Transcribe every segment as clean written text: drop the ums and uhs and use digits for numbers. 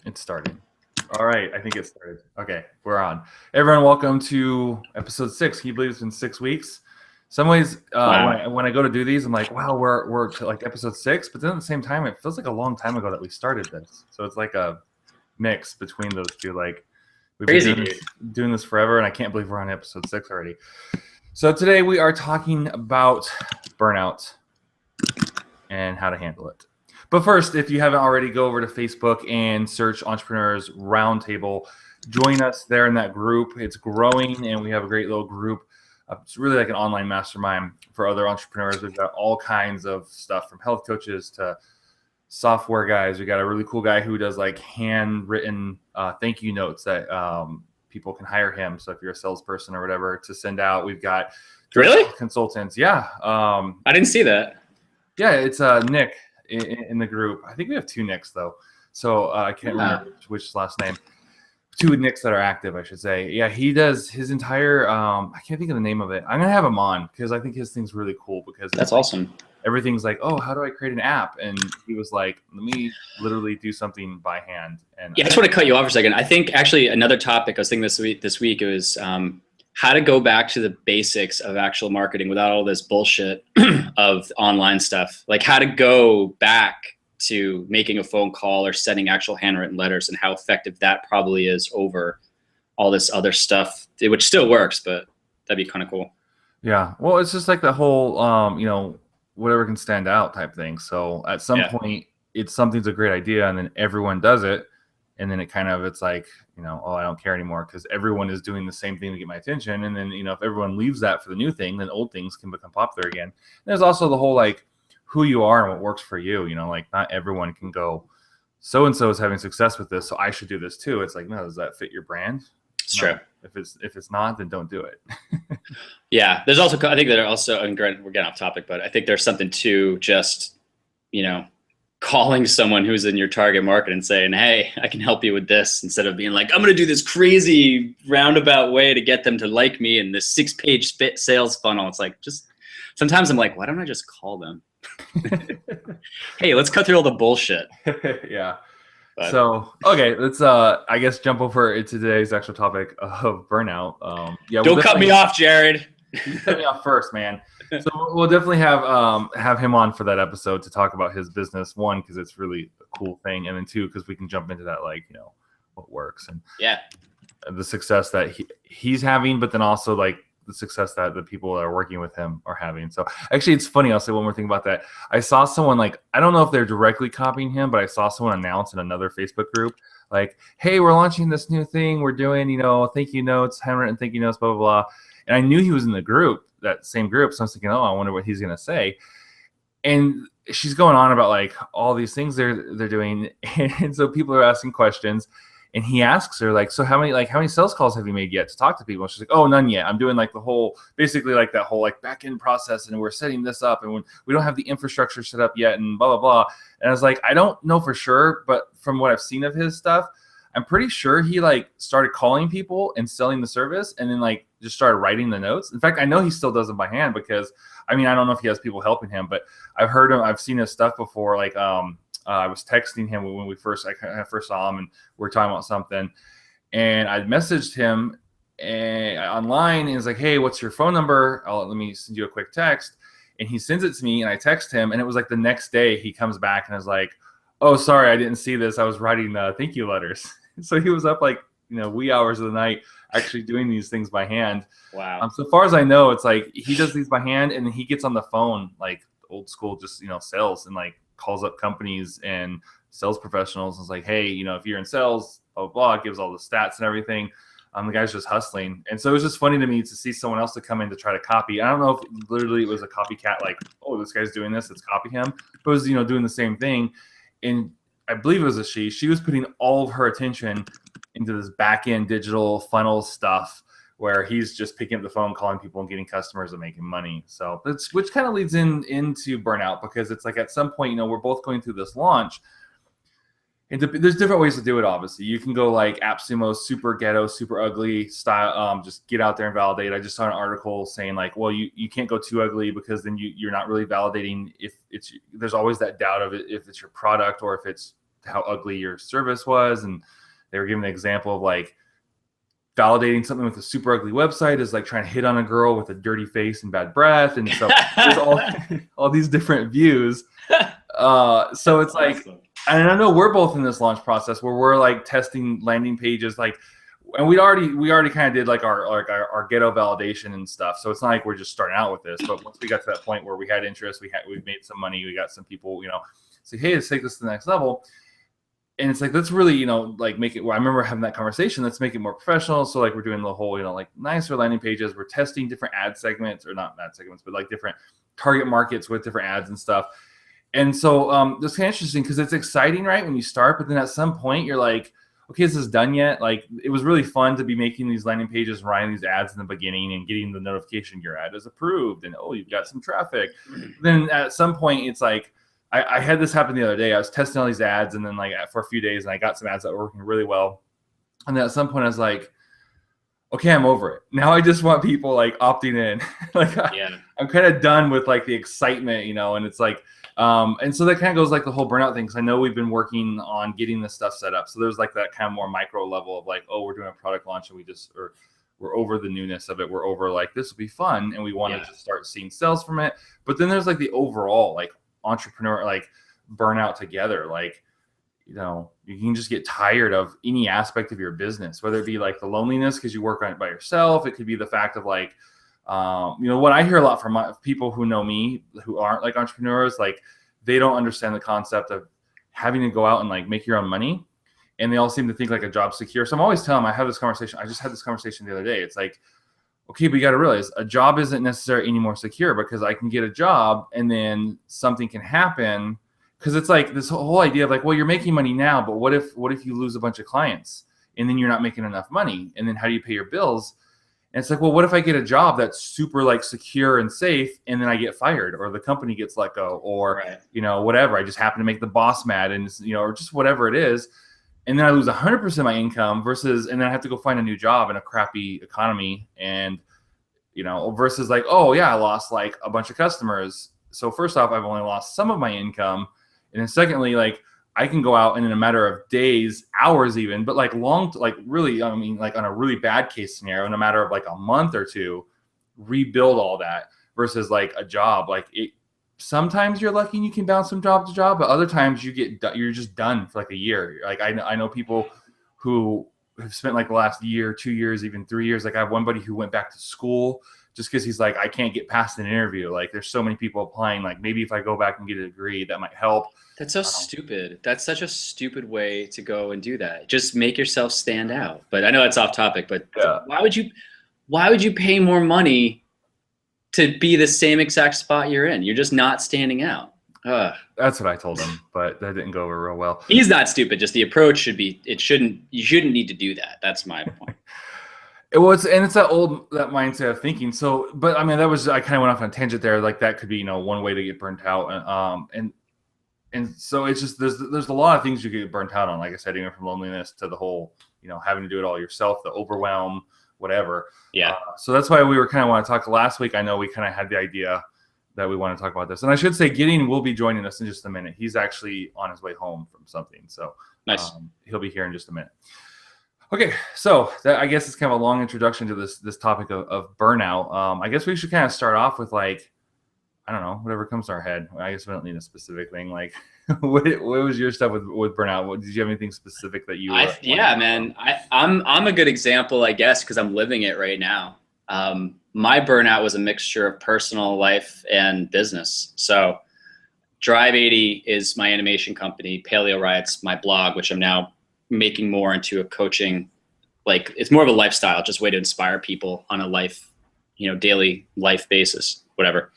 It started. All right, I think it started. Okay, we're on. Everyone, welcome to episode 6. Can you believe it's been 6 weeks? Some ways, Wow. when I go to do these, I'm like, wow, we're to like episode 6. But then at the same time, it feels like a long time ago that we started this. So it's like a mix between those two. Like we've been Crazy, dude. doing this forever, and I can't believe we're on episode 6 already. So today we are talking about burnout and how to handle it. But first, if you haven't already, go over to Facebook and search Entrepreneurs Roundtable. Join us there in that group. It's growing, and we have a great little group. It's really like an online mastermind for other entrepreneurs. We've got all kinds of stuff from health coaches to software guys. We got a really cool guy who does like handwritten thank you notes that people can hire him. So if you're a salesperson or whatever to send out, we've got Really? consultants. Yeah. I didn't see that. Yeah, it's Nick in the group. I think we have 2 Nicks though, so I can't remember which last name. 2 Nicks that are active, I should say. Yeah, he does his entire. I can't think of the name of it. I'm gonna have him on because I think his thing's really cool because That's awesome. everything's like, oh, how do I create an app? And he was like, let me literally do something by hand. And Yeah, I just want to cut you off for a second. I think actually another topic I was thinking this week it was how to go back to the basics of actual marketing without all this bullshit of online stuff. Like how to go back to making a phone call or sending actual handwritten letters and how effective that probably is over all this other stuff, which still works, but that'd be kind of cool. Yeah, well, it's just like the whole, whatever can stand out type thing. So at some point, something's a great idea, and then everyone does it, and then it's like, oh, I don't care anymore because everyone is doing the same thing to get my attention. And then, if everyone leaves that for the new thing, then old things can become popular again. And there's also the whole like who you are and what works for you. Like not everyone can go, so and so is having success with this, so I should do this too. It's like, no, does that fit your brand? It's No. true. If it's not, then don't do it. Yeah, there's also, I think that are also, and granted, we're getting off topic, but I think there's something to just, calling someone who's in your target market and saying, hey, I can help you with this, instead of being like, I'm going to do this crazy roundabout way to get them to like me in this 6-page sales funnel. It's like, just sometimes I'm like, why don't I just call them? Hey, let's cut through all the bullshit. Yeah. But, so, okay, let's, I guess, jump over into today's actual topic of burnout. don't cut me off, Jared. You cut me off first, man. So we'll definitely have him on for that episode to talk about his business. 1, because it's really a cool thing, and then 2, because we can jump into that, like, what works and the success that he's having, but then also like the success that the people that are working with him are having. So actually, it's funny. I'll say one more thing about that. I saw someone like, I don't know if they're directly copying him, but I saw someone announce in another Facebook group, like, hey, we're launching this new thing. We're doing, thank you notes, handwritten thank you notes, blah, blah, blah. And I knew he was in the group, that same group. So I was thinking, oh, I wonder what he's going to say. And she's going on about like all these things they're doing. And so people are asking questions. And he asks her, like, so how many sales calls have you made yet to talk to people? And she's like, oh, none yet. I'm doing like the whole, basically like that whole like back end process, and we're setting this up, and when we don't have the infrastructure set up yet, and blah, blah, blah. And I was like, I don't know for sure, but from what I've seen of his stuff, I'm pretty sure he like started calling people and selling the service, and then like just started writing the notes. In fact, I know he still does them by hand because, I mean, I don't know if he has people helping him, but I've seen his stuff before. Like, I was texting him when I first saw him, and we were talking about something, and I messaged him online, and he's like, hey, what's your phone number? Let me send you a quick text. And he sends it to me, and I text him, and it was like the next day he comes back and is like, oh, sorry, I didn't see this. I was writing thank you letters. So he was up like, wee hours of the night actually doing these things by hand. Wow. So far as I know, it's like he does these by hand, and then he gets on the phone, like old school, just, sales, and like calls up companies and sales professionals and is like, hey, if you're in sales, blah, blah, blah, gives all the stats and everything. The guy's just hustling. And so it was just funny to me to see someone else to come in to try to copy. I don't know if literally it was a copycat, like, oh, this guy's doing this, let's copy him. But it was, doing the same thing. And I believe it was a she was putting all of her attention into this back end digital funnel stuff where he's just picking up the phone, calling people and getting customers and making money. So which kind of leads into burnout, because it's like at some point, we're both going through this launch. And there's different ways to do it, obviously. You can go like AppSumo, super ghetto, super ugly style, just get out there and validate. I just saw an article saying like, well, you can't go too ugly because then you're not really validating if there's always that doubt of it, if it's your product or if it's how ugly your service was. And they were giving the example of like validating something with a super ugly website is like trying to hit on a girl with a dirty face and bad breath. And so there's all these different views. So it's like, and I know we're both in this launch process where we're like testing landing pages, like, and we already kind of did like our ghetto validation and stuff. So it's not like we're just starting out with this, but once we got to that point where we had interest, we've made some money, we got some people, say, hey, let's take this to the next level. And it's like, let's really, like make it, I remember having that conversation, let's make it more professional. So like we're doing the whole, like nicer landing pages. We're testing different ad segments, or not ad segments, but like different target markets with different ads and stuff. And so this is kind of interesting because it's exciting, right, when you start, but then at some point you're like, okay, is this done yet? Like, it was really fun to be making these landing pages, running these ads in the beginning and getting the notification your ad is approved and, oh, you've got some traffic. Then at some point it's like, I had this happen the other day. I was testing all these ads and then like for a few days and I got some ads that were working really well. And then at some point I was like, okay, I'm over it. Now I just want people like opting in. Like I'm kind of done with like the excitement, and it's like, and so that kind of goes like the whole burnout thing. Cause I know we've been working on getting this stuff set up. So there's like that kind of more micro level of like, oh, we're doing a product launch and we're over the newness of it. We're over like, this will be fun. And we want to just start seeing sales from it. But then there's like the overall like entrepreneur, like burnout together. Like, you can just get tired of any aspect of your business, whether it be like the loneliness because you work on it by yourself. It could be the fact of like, what I hear a lot from people who know me, who aren't like entrepreneurs, like they don't understand the concept of having to go out and like make your own money. And they all seem to think like a job secure. So I'm always telling them, I just had this conversation the other day. It's like, okay, but you got to realize a job isn't necessarily any more secure because I can get a job and then something can happen. Because it's like this whole idea of like, well, you're making money now, but what if you lose a bunch of clients and then you're not making enough money? And then how do you pay your bills? And it's like, well, what if I get a job that's super like secure and safe and then I get fired or the company gets let go or, whatever. I just happen to make the boss mad and, or just whatever it is. And then I lose 100% of my income and then I have to go find a new job in a crappy economy. And, versus like, oh yeah, I lost like a bunch of customers. So first off, I've only lost some of my income. And then secondly, like I can go out and in a matter of days, hours even, but like really, like on a really bad case scenario, in a matter of like a month or two, rebuild all that versus like a job. Like sometimes you're lucky and you can bounce from job to job, but other times you're just done for like a year. Like I know people who have spent like the last year, 2 years, even 3 years. Like I have one buddy who went back to school just because he's like, I can't get past an interview. Like there's so many people applying, like maybe if I go back and get a degree, that might help. That's so stupid. That's such a stupid way to go and do that. Just make yourself stand out. But I know that's off topic, but why would you pay more money to be the same exact spot you're in? You're just not standing out. That's what I told him, but that didn't go over real well. He's not stupid. Just the approach should be, you shouldn't need to do that. That's my point. Well, it's that mindset of thinking. So, but I mean, I kind of went off on a tangent there. Like that could be, one way to get burnt out. And so it's just, there's a lot of things you get burnt out on. Like I said, even from loneliness to the whole, having to do it all yourself, the overwhelm, whatever. Yeah. So that's why we were kind of want to talk last week. I know we kind of had the idea that we want to talk about this. And I should say Gideon will be joining us in just a minute. He's actually on his way home from something. So nice. He'll be here in just a minute. Okay, so that, I guess it's kind of a long introduction to this topic of burnout. I guess we should kind of start off with like, I don't know, whatever comes to our head. I guess we don't need a specific thing. Like, what was your stuff with burnout? Did you have anything specific that you? Man, I'm a good example, I guess, because I'm living it right now. My burnout was a mixture of personal life and business. So, Drive 80 is my animation company. Paleo Riot's my blog, which I'm now making more into a coaching, like it's more of a lifestyle, just way to inspire people on a life, daily life basis, whatever.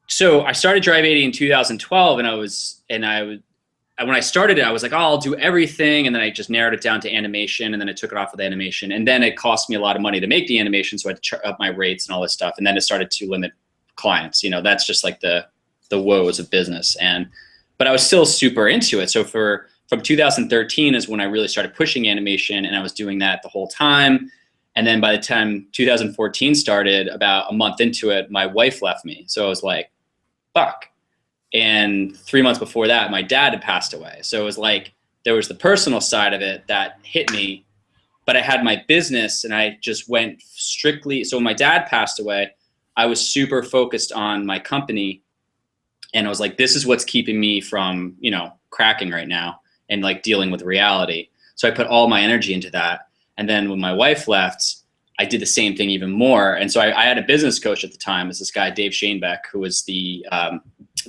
So I started Drive 80 in 2012 when I started it, I was like, oh, I'll do everything. And then I just narrowed it down to animation. And then I took it off with animation. And then it cost me a lot of money to make the animation. So I had to up my rates and all this stuff. And then it started to limit clients. That's just like the woes of business. But I was still super into it. So from 2013 is when I really started pushing animation, and I was doing that the whole time. And then by the time 2014 started, about a month into it, my wife left me. So I was like, fuck. And 3 months before that, my dad had passed away. So it was like there was the personal side of it that hit me, but I had my business and I just went strictly. So when my dad passed away, I was super focused on my company, and I was like, this is what's keeping me from, you know, cracking right now and like dealing with reality. So I put all my energy into that. And then when my wife left, I did the same thing even more. And so I had a business coach at the time. It's this guy, Dave Shanebeck, who was the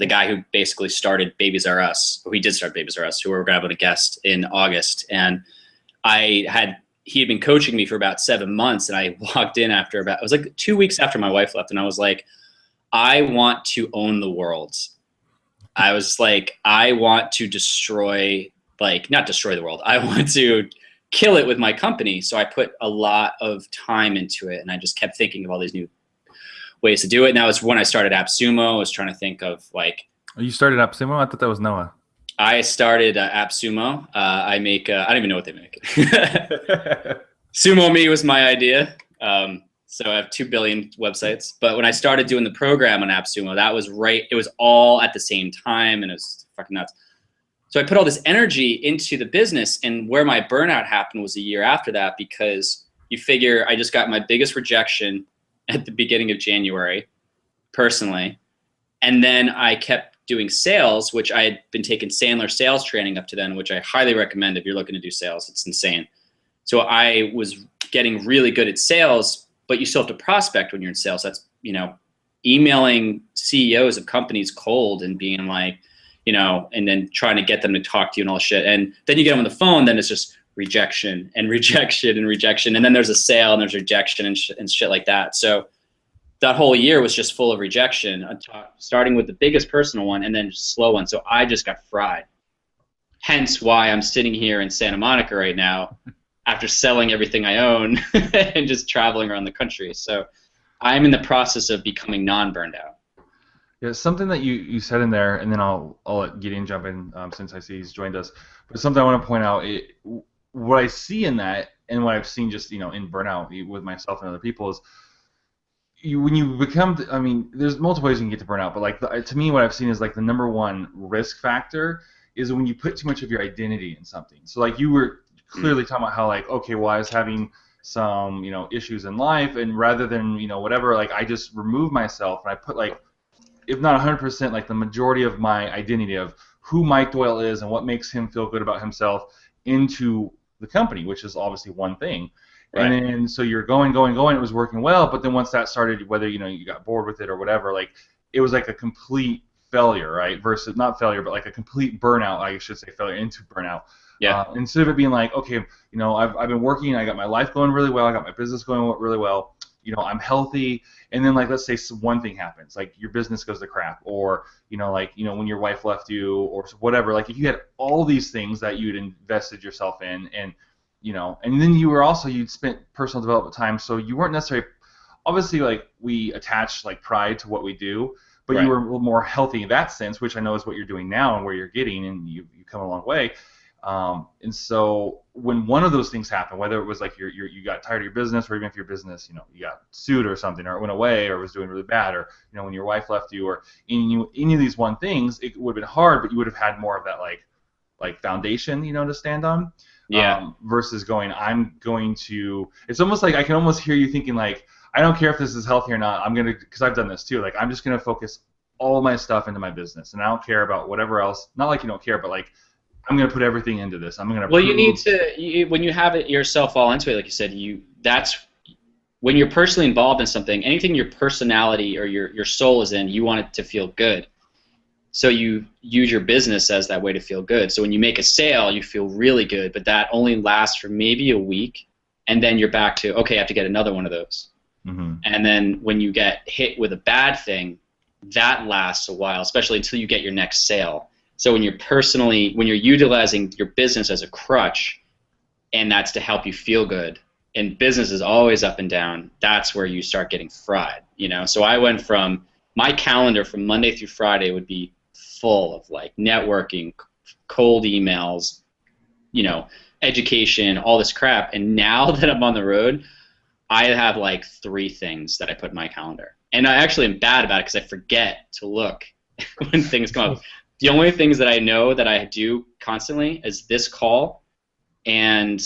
guy who basically started Babies R Us. He did start Babies R Us, who we were going to have a guest in August. And he had been coaching me for about 7 months. And I walked in after it was like 2 weeks after my wife left. And I was like, I want to own the world. I was like, I want to destroy, like, not destroy the world. I want to kill it with my company. So I put a lot of time into it, and I just kept thinking of all these new ways to do it. And that was when I started AppSumo. I was trying to think of like. You started AppSumo? I thought that was Noah. I started AppSumo. I don't even know what they make. Sumo Me was my idea. So I have 2 billion websites. But when I started doing the program on AppSumo, that was right. It was all at the same time, and it was fucking nuts. So I put all this energy into the business, and where my burnout happened was a year after that, because you figure I just got my biggest rejection at the beginning of January, personally. And then I kept doing sales, which I had been taking Sandler sales training up to then, which I highly recommend if you're looking to do sales. It's insane. So I was getting really good at sales, but you still have to prospect when you're in sales. That's, you know, emailing CEOs of companies cold and being like, you know, and then trying to get them to talk to you and all shit. And then you get them on the phone, then it's just rejection and rejection and rejection. And then there's a sale and there's rejection and shit like that. So that whole year was just full of rejection, starting with the biggest personal one and then just slow one. So I just got fried. Hence why I'm sitting here in Santa Monica right now after selling everything I own and just traveling around the country. So I'm in the process of becoming non-burned out. Yeah, something that you said in there, and then I'll let Gideon jump in since I see he's joined us. But something I want to point out, what I see in that, and what I've seen just, you know, in burnout with myself and other people is, when you become, I mean, there's multiple ways you can get to burnout, but like to me, what I've seen is like the number one risk factor is when you put too much of your identity in something. So like you were clearly talking about how like, okay, well, I was having some, you know, issues in life, and rather than, you know, whatever, like I just remove myself and I put like, if not 100%, like the majority of my identity of who Mike Doyle is and what makes him feel good about himself into the company, which is obviously one thing. Right. And then so you're going, it was working well, but then once that started, whether, you know, you got bored with it or whatever, like it was like a complete failure, right? Versus not failure, but like a complete burnout, I should say, failure into burnout. Yeah. Instead of it being like, okay, you know, I've been working, I got my life going really well, I got my business going really well, you know, I'm healthy, and then like let's say one thing happens, like your business goes to crap, or you know, like, you know, when your wife left you or whatever, like if you had all these things that you'd invested yourself in, and you know, and then you'd spent personal development time, so you weren't necessarily, obviously, like we attach like pride to what we do, but right. You were a little more healthy in that sense, which I know is what you're doing now and where you're getting, and you come a long way. And so when one of those things happened, whether it was like you got tired of your business, or even if your business, you know, you got sued or something, or it went away, or was doing really bad, or you know, when your wife left you, or any of these one things, it would have been hard, but you would have had more of that like foundation, you know, to stand on. Yeah. Versus going, I'm going to. It's almost like I can almost hear you thinking like, I don't care if this is healthy or not. I'm gonna, because I've done this too. Like I'm just gonna focus all my stuff into my business, and I don't care about whatever else. Not like you don't care, but like, I'm going to put everything into this. I'm going to. Well, you need to, when you have it yourself all into it, like you said, that's when you're personally involved in something. Anything your personality or your soul is in, you want it to feel good. So you use your business as that way to feel good. So when you make a sale, you feel really good, but that only lasts for maybe a week, and then you're back to, okay, I have to get another one of those. Mm-hmm. And then when you get hit with a bad thing, that lasts a while, especially until you get your next sale. So when you're utilizing your business as a crutch, and that's to help you feel good, and business is always up and down, that's where you start getting fried, you know? So I went from, my calendar from Monday through Friday would be full of like networking, cold emails, you know, education, all this crap. And now that I'm on the road, I have like 3 things that I put in my calendar. And I actually am bad about it because I forget to look when things come up. The only things that I know that I do constantly is this call and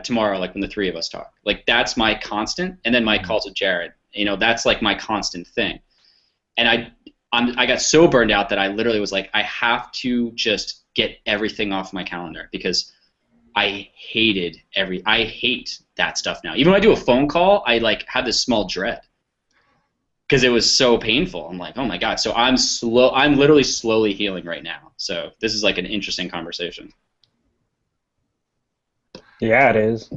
tomorrow, like when the three of us talk. Like that's my constant, and then my calls with Jared. You know, that's like my constant thing. And I got so burned out that I literally was like, I have to just get everything off my calendar because I hate that stuff now. Even when I do a phone call, I like have this small dread because it was so painful. I'm like, oh my God. So I'm literally slowly healing right now. So this is like an interesting conversation. Yeah, it is.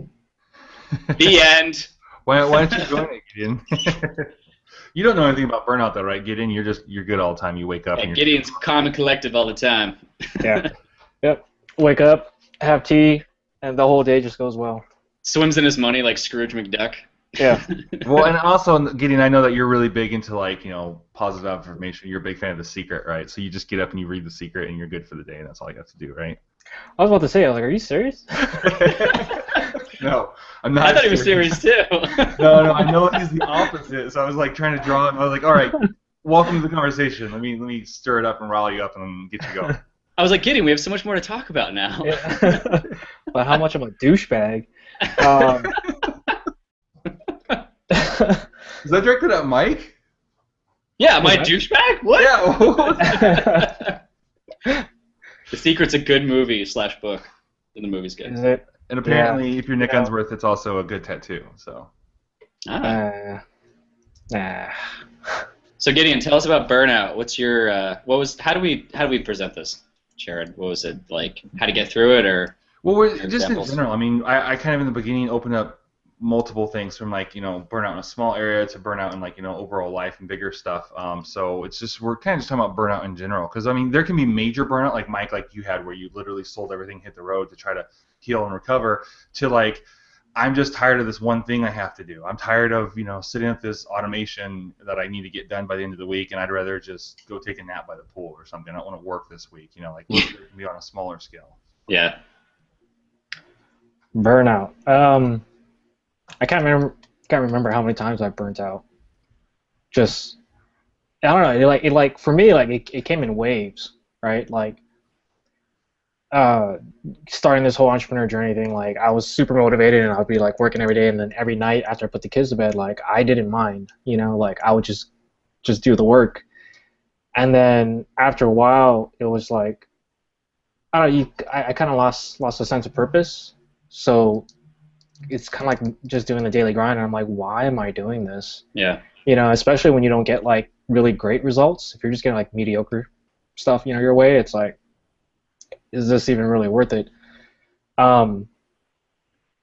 The end. Why don't you join it, Gideon? You don't know anything about burnout, though, right, Gideon? You're good all the time. You wake up. Yeah, Gideon's calm and collective all the time. Yeah. Yep. Wake up, have tea, and the whole day just goes well. Swims in his money like Scrooge McDuck. Yeah. Well, and also, Gideon, I know that you're really big into like positive affirmation. You're a big fan of The Secret, right? So you just get up and you read The Secret, and you're good for the day, and that's all you have to do, right? I was about to say, I was like, are you serious? No, I'm not. I thought he was serious too. No, I know he's the opposite. So I was like trying to draw him. I was like, all right, welcome to the conversation. Let me stir it up and rile you up and get you going. I was like, Gideon, we have so much more to talk about now. Yeah. But how much I'm a douchebag. Is that directed at Mike? Yeah, am I a douchebag? What? Yeah. The Secret's a good movie / book. And the movie's good. Is it? And apparently, if you're Nick Unsworth, it's also a good tattoo. So. Nah. So Gideon, tell us about Burnout. What's your how do we present this, Jared? What was it like? How to get through it, or? Well, we're just in general. I mean, I kind of in the beginning opened up multiple things from like burnout in a small area to burnout in like overall life and bigger stuff. So it's just we're kind of just talking about burnout in general because I mean there can be major burnout like Mike, like you had, where you literally sold everything, hit the road to try to heal and recover, to like I'm just tired of this one thing I have to do. I'm tired of sitting at this automation that I need to get done by the end of the week, and I'd rather just go take a nap by the pool or something. I don't want to work this week. Like it can be on a smaller scale. Yeah. Burnout. I can't remember how many times I've burnt out. Just I don't know. It for me it came in waves, right? Like starting this whole entrepreneur journey thing, like I was super motivated and I'd be like working every day, and then every night after I put the kids to bed, like I didn't mind, like I would just do the work. And then after a while, it was like I don't know. I kind of lost a sense of purpose. So it's kind of like just doing the daily grind, and I'm like, why am I doing this? Yeah. Especially when you don't get like really great results. If you're just getting like mediocre stuff, your way, it's like, is this even really worth it? Yeah,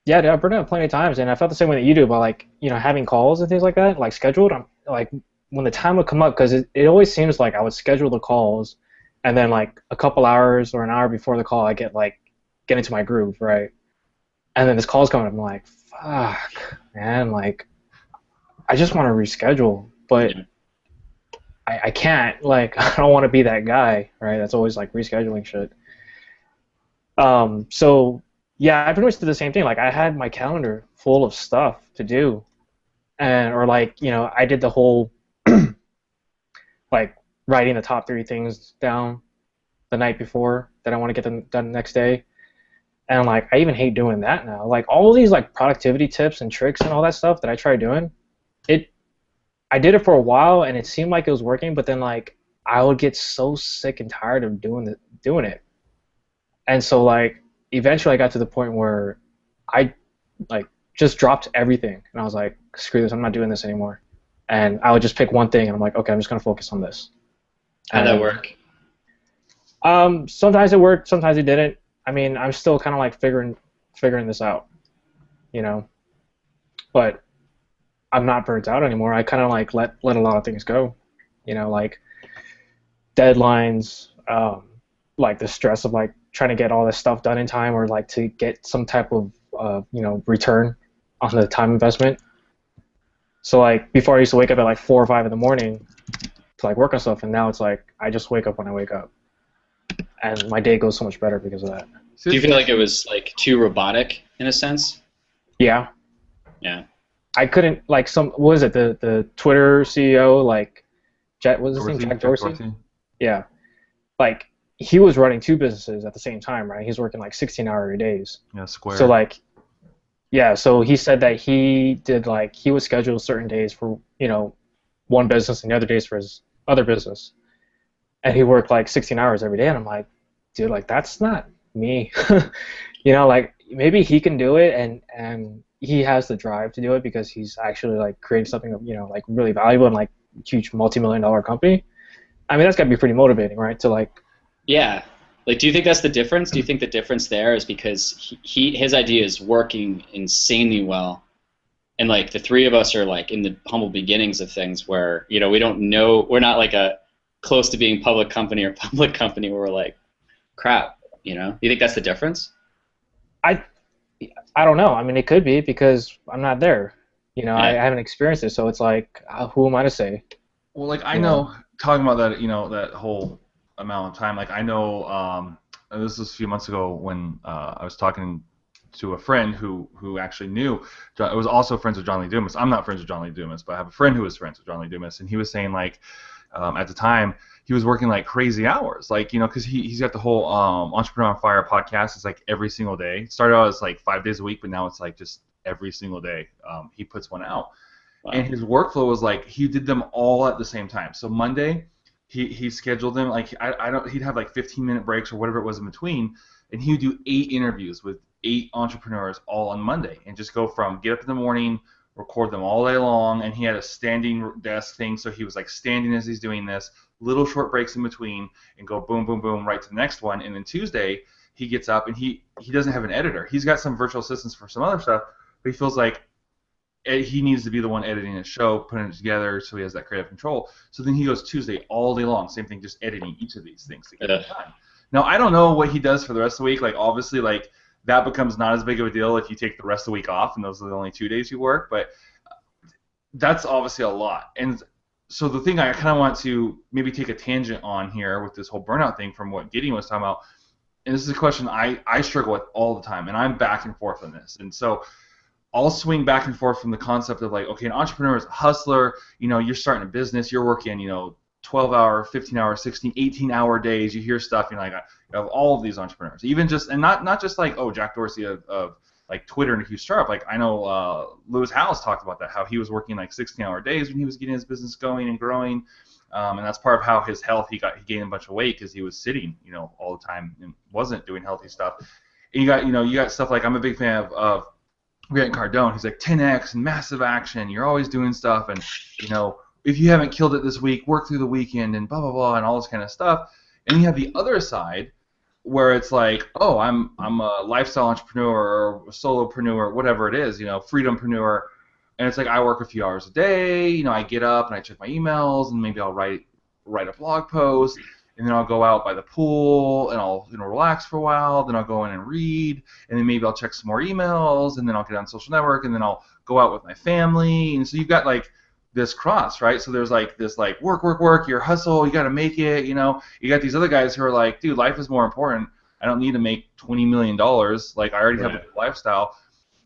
dude, I've burned out plenty of times, and I felt the same way that you do about like, having calls and things like that, like scheduled. I'm like, when the time would come up, because it always seems like I would schedule the calls, and then like a couple hours or an hour before the call, I get into my groove, right? And then this call's coming up, I'm like, fuck, man, like, I just want to reschedule, but I can't, like, I don't want to be that guy, right? That's always like rescheduling shit. So yeah, I pretty much did the same thing. Like I had my calendar full of stuff to do, or like, I did the whole like writing the top 3 things down the night before that I want to get them done the next day. And like I even hate doing that now. Like all these like productivity tips and tricks and all that stuff that I tried doing, I did it for a while and it seemed like it was working, but then like I would get so sick and tired of doing it. And so like eventually I got to the point where I like just dropped everything and I was like, screw this, I'm not doing this anymore. And I would just pick one thing and I'm like, okay, I'm just gonna focus on this. How'd that work? Sometimes it worked, sometimes it didn't. I mean, I'm still kind of like figuring this out, but I'm not burnt out anymore. I kind of like let a lot of things go, like deadlines, like the stress of like trying to get all this stuff done in time, or like to get some type of return on the time investment. So like before I used to wake up at like 4 or 5 in the morning to like work on stuff, and now it's like I just wake up when I wake up, and my day goes so much better because of that. Do you feel like it was like too robotic in a sense? Yeah. Yeah. I couldn't like what was it, the Twitter CEO, like Jack, what was his name? Jack Dorsey? Yeah. Like, he was running 2 businesses at the same time, right? He's working like 16-hour days. Yeah, square. So like, yeah, so he said that he did like, he would schedule certain days for, one business and the other days for his other business. And he worked like 16 hours every day. And I'm like, dude, like, that's not me. Like, maybe he can do it, and he has the drive to do it because he's actually like creating something, like really valuable and like huge multi-million-dollar company. I mean, that's got to be pretty motivating, right? To like, yeah. Like, do you think that's the difference? Do you think the difference there is because his idea is working insanely well, and like the 3 of us are like in the humble beginnings of things where we don't know, we're not like a close to being public company or public company where we're like, crap, You think that's the difference? I don't know. I mean, it could be because I'm not there. I haven't experienced it, so it's like, who am I to say? Well, like, I know, talking about that, that whole amount of time, like, I know, this was a few months ago when I was talking to a friend who actually knew, I was also friends with John Lee Dumas. I'm not friends with John Lee Dumas, but I have a friend who was friends with John Lee Dumas, and he was saying, like, at the time, he was working like crazy hours, like, because he's got the whole Entrepreneur on Fire podcast. It's like every single day. It started out as like 5 days a week, but now it's like just every single day he puts one out. Wow. And his workflow was like he did them all at the same time. So Monday, he scheduled them like he'd have like 15-minute breaks or whatever it was in between, and he would do 8 interviews with 8 entrepreneurs all on Monday, and just go from get up in the morning, record them all day long, and he had a standing desk thing, so he was like standing as he's doing this, little short breaks in between, and go boom, boom, boom, right to the next one. And then Tuesday, he gets up, and he doesn't have an editor. He's got some virtual assistants for some other stuff, but he feels like he needs to be the one editing his show, putting it together, so he has that creative control. So then he goes Tuesday all day long, same thing, just editing each of these things to get it done. Now, I don't know what he does for the rest of the week. Like, obviously, like, that becomes not as big of a deal if you take the rest of the week off, and those are the only 2 days you work, but that's obviously a lot. And so the thing I kind of want to maybe take a tangent on here with this whole burnout thing from what Gideon was talking about, and this is a question I struggle with all the time, and I'm back and forth on this. And so I'll swing back and forth from the concept of like, okay, an entrepreneur is a hustler, you're starting a business, you're working, 12-hour, 15-hour, 16, 18-hour days, you hear stuff, like, you have all of these entrepreneurs, even just, and not just like, oh, Jack Dorsey of like Twitter and a huge startup. Like, I know Lewis Howes talked about that, how he was working like 16-hour days when he was getting his business going and growing, and that's part of how his health, he gained a bunch of weight because he was sitting, all the time and wasn't doing healthy stuff. And you got stuff like, I'm a big fan of Grant Cardone. He's like 10x and massive action. You're always doing stuff, and if you haven't killed it this week, work through the weekend and blah blah blah and all this kind of stuff. And you have the other side where it's like, oh, I'm a lifestyle entrepreneur or a solopreneur, whatever it is, freedompreneur, and it's like I work a few hours a day. I get up and I check my emails, and maybe I'll write a blog post, and then I'll go out by the pool and I'll relax for a while. Then I'll go in and read, and then maybe I'll check some more emails, and then I'll get on social network, and then I'll go out with my family. And so you've got like this cross, right? So there's like this like work, your hustle, you got to make it. You got these other guys who are like, dude, life is more important. I don't need to make $20 million. Like, I already have a good lifestyle.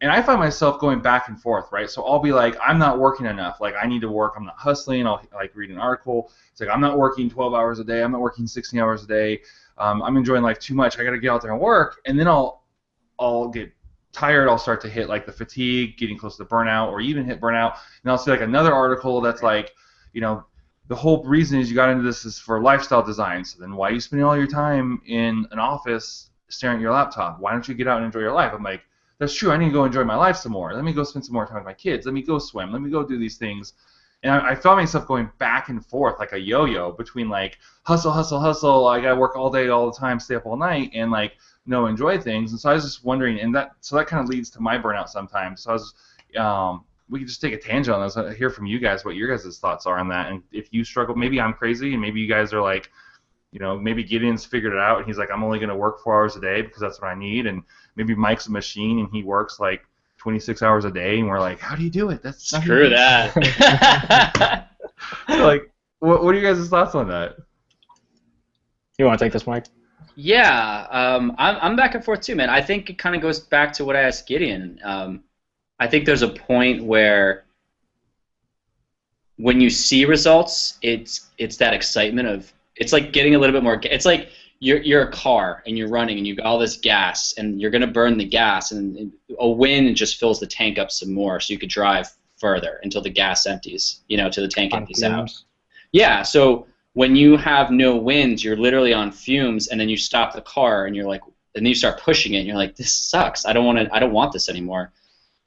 And I find myself going back and forth, right? So I'll be like, I'm not working enough. Like, I need to work. I'm not hustling. I'll like read an article. It's like, I'm not working 12 hours a day. I'm not working 16 hours a day. I'm enjoying life too much. I got to get out there and work. And then I'll get tired. I'll start to hit like the fatigue, getting close to burnout, or even hit burnout. And I'll see like another article that's like, the whole reason is you got into this is for lifestyle design. So then why are you spending all your time in an office staring at your laptop? Why don't you get out and enjoy your life? I'm like, that's true. I need to go enjoy my life some more. Let me go spend some more time with my kids. Let me go swim. Let me go do these things. And I found myself going back and forth like a yo-yo between like hustle. I got to work all day, all the time, stay up all night, and like enjoy things. And so I was just wondering, and that kind of leads to my burnout sometimes. So I was, we could just take a tangent on this. I hear from you guys what your guys' thoughts are on that. And if you struggle, maybe I'm crazy, and maybe you guys are like, maybe Gideon's figured it out, and he's like, I'm only going to work 4 hours a day because that's what I need. And maybe Mike's a machine, and he works like 26 hours a day, and we're like, how do you do it? That's screw that. So, like, what are you guys' thoughts on that? You want to take this, Mike? Yeah, I'm back and forth too, man. I think it kind of goes back to what I asked Gideon. I think there's a point where when you see results, it's that excitement of It's like getting a little bit more. It's like you're a car and you're running and you've got all this gas and you're gonna burn the gas, and a wind just fills the tank up some more so you could drive further until the gas empties, till the tank empties out. Yeah. So when you have no winds, you're literally on fumes, and then you stop the car and you're like, and then you start pushing it and you're like, this sucks. I don't want this anymore.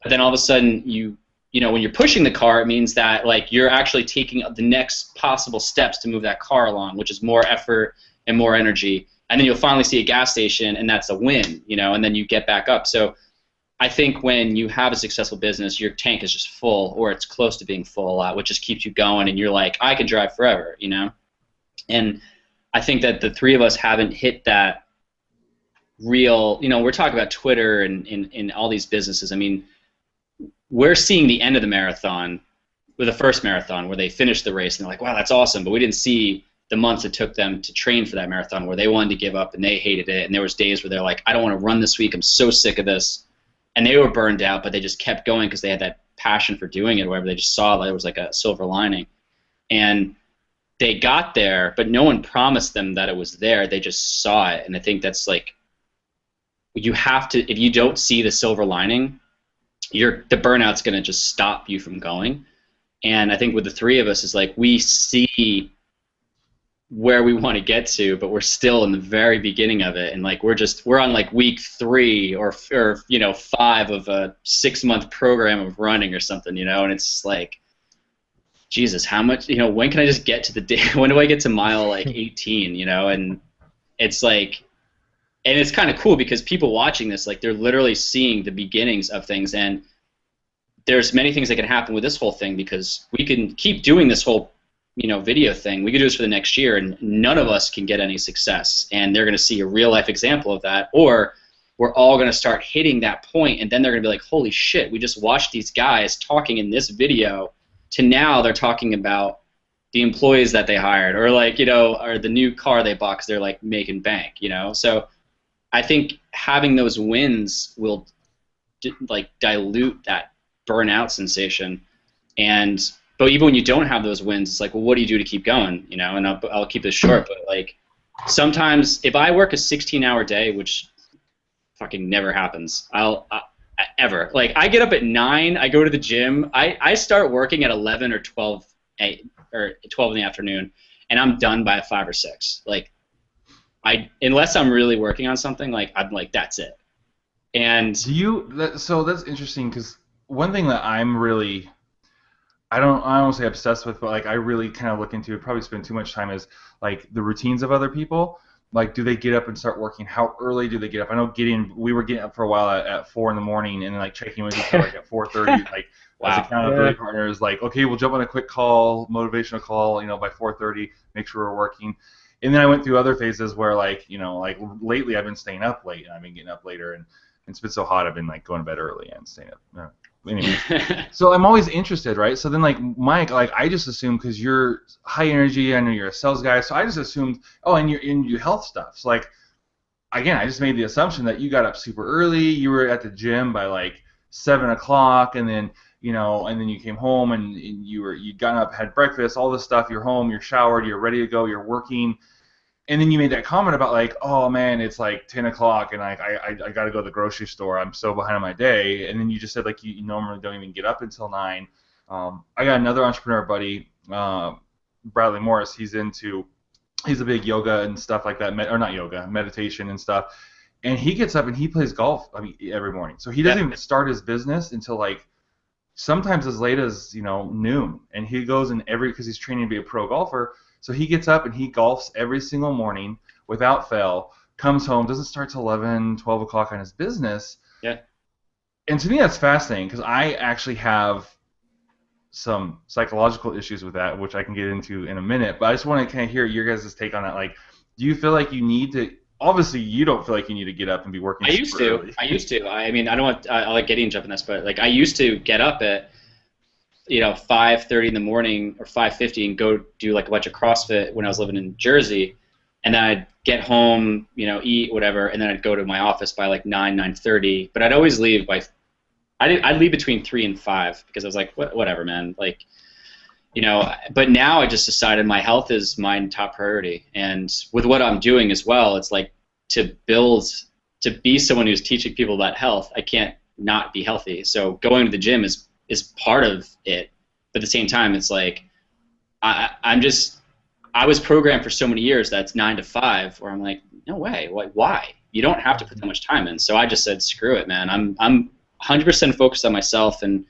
But then all of a sudden when you're pushing the car, it means that like you're actually taking the next possible steps to move that car along, which is more effort and more energy. And then you'll finally see a gas station, and that's a win, and then you get back up. So I think when you have a successful business, your tank is just full, or it's close to being full a lot, which just keeps you going, and you're like, I can drive forever, And I think that the three of us haven't hit that real, we're talking about Twitter and all these businesses. I mean, we're seeing the end of the marathon with the first marathon where they finished the race and they're like, wow, that's awesome. But we didn't see the months it took them to train for that marathon where they wanted to give up and they hated it. And there was days where they're like, I don't want to run this week. I'm so sick of this. And they were burned out, but they just kept going because they had that passion for doing it or whatever. They just saw that it was like a silver lining. And they got there, but no one promised them that it was there. They just saw it. And I think that's like, you have to, if you don't see the silver lining, the burnout's going to just stop you from going. And I think with the three of us, is like we see where we want to get to, but we're still in the very beginning of it. And like we're on like week 3 or 5 of a 6-month program of running or something, and it's like, Jesus, how much, when can I just get to the day? When do I get to mile like 18, and it's like, and it's kind of cool because people watching this, like they're literally seeing the beginnings of things, and there's many things that can happen with this whole thing because we can keep doing this whole, video thing. We could do this for the next year, and none of us can get any success, and they're going to see a real life example of that, or we're all going to start hitting that point, and then they're going to be like, holy shit, we just watched these guys talking in this video, to now they're talking about the employees that they hired, or like, or the new car they bought because they're like making bank, So I think having those wins will like dilute that burnout sensation, but even when you don't have those wins, it's like, well, what do you do to keep going? And I'll keep this short, but like sometimes if I work a 16-hour day, which fucking never happens, ever. Like I get up at 9, I go to the gym, I start working at 11 or 12 in the afternoon, and I'm done by 5 or 6. Like unless I'm really working on something, like I'm like, that's it. And so that's interesting because one thing that I'm really, I don't want to say obsessed with, but like I really kind of look into, probably spend too much time, is like the routines of other people. Like, do they get up and start working? How early do they get up? I know we were getting up for a while at 4 in the morning, and then like checking with each other like at 4:30. Like wow. As accountability partners, like, okay, we'll jump on a quick call, motivational call, by 4:30, make sure we're working. And then I went through other phases where like lately I've been staying up late and I've been getting up later, and it's been so hot I've been like going to bed early and staying up. Anyway, so I'm always interested, right? So then, like Mike, like I just assumed because you're high energy, I know you're a sales guy, so I just assumed, and you're into health stuff. So like, again, I just made the assumption that you got up super early, you were at the gym by like 7 o'clock, and then and then you came home and you'd gotten up, had breakfast, all this stuff. You're home, you're showered, you're ready to go, you're working. And then you made that comment about like, oh man, it's like 10 o'clock and I got to go to the grocery store. I'm so behind on my day. And then you just said like you normally don't even get up until 9. I got another entrepreneur buddy, Bradley Morris. He's a big yoga and stuff like that, or not yoga, meditation and stuff. And he gets up and he plays golf. Every morning. So he doesn't even start his business until like sometimes as late as noon. And he goes in because he's training to be a pro golfer. So he gets up and he golfs every single morning without fail, comes home, doesn't start till 11, 12 o'clock on his business. Yeah. And to me that's fascinating because I actually have some psychological issues with that, which I can get into in a minute. But I just want to kind of hear your guys' take on that. Like, do you feel like you need to – obviously you don't feel like you need to get up and be working early. I used to. I mean, I don't want – I'll let Gideon jump in this, but like I used to get up at – 5:30 in the morning or 5:50 and go do like a bunch of CrossFit when I was living in Jersey, and then I'd get home, eat whatever, and then I'd go to my office by like 9:30. But I'd always leave by, I'd leave between 3 and 5 because I was like, whatever, man. Like, you know, but now I just decided my health is my top priority. And with what I'm doing as well, it's like to be someone who's teaching people about health, I can't not be healthy. So going to the gym is part of it. But at the same time, it's like I was programmed for so many years that's 9 to 5, where I'm like, no way, why? You don't have to put that much time in. So I just said, screw it, man. I'm 100% focused on myself, and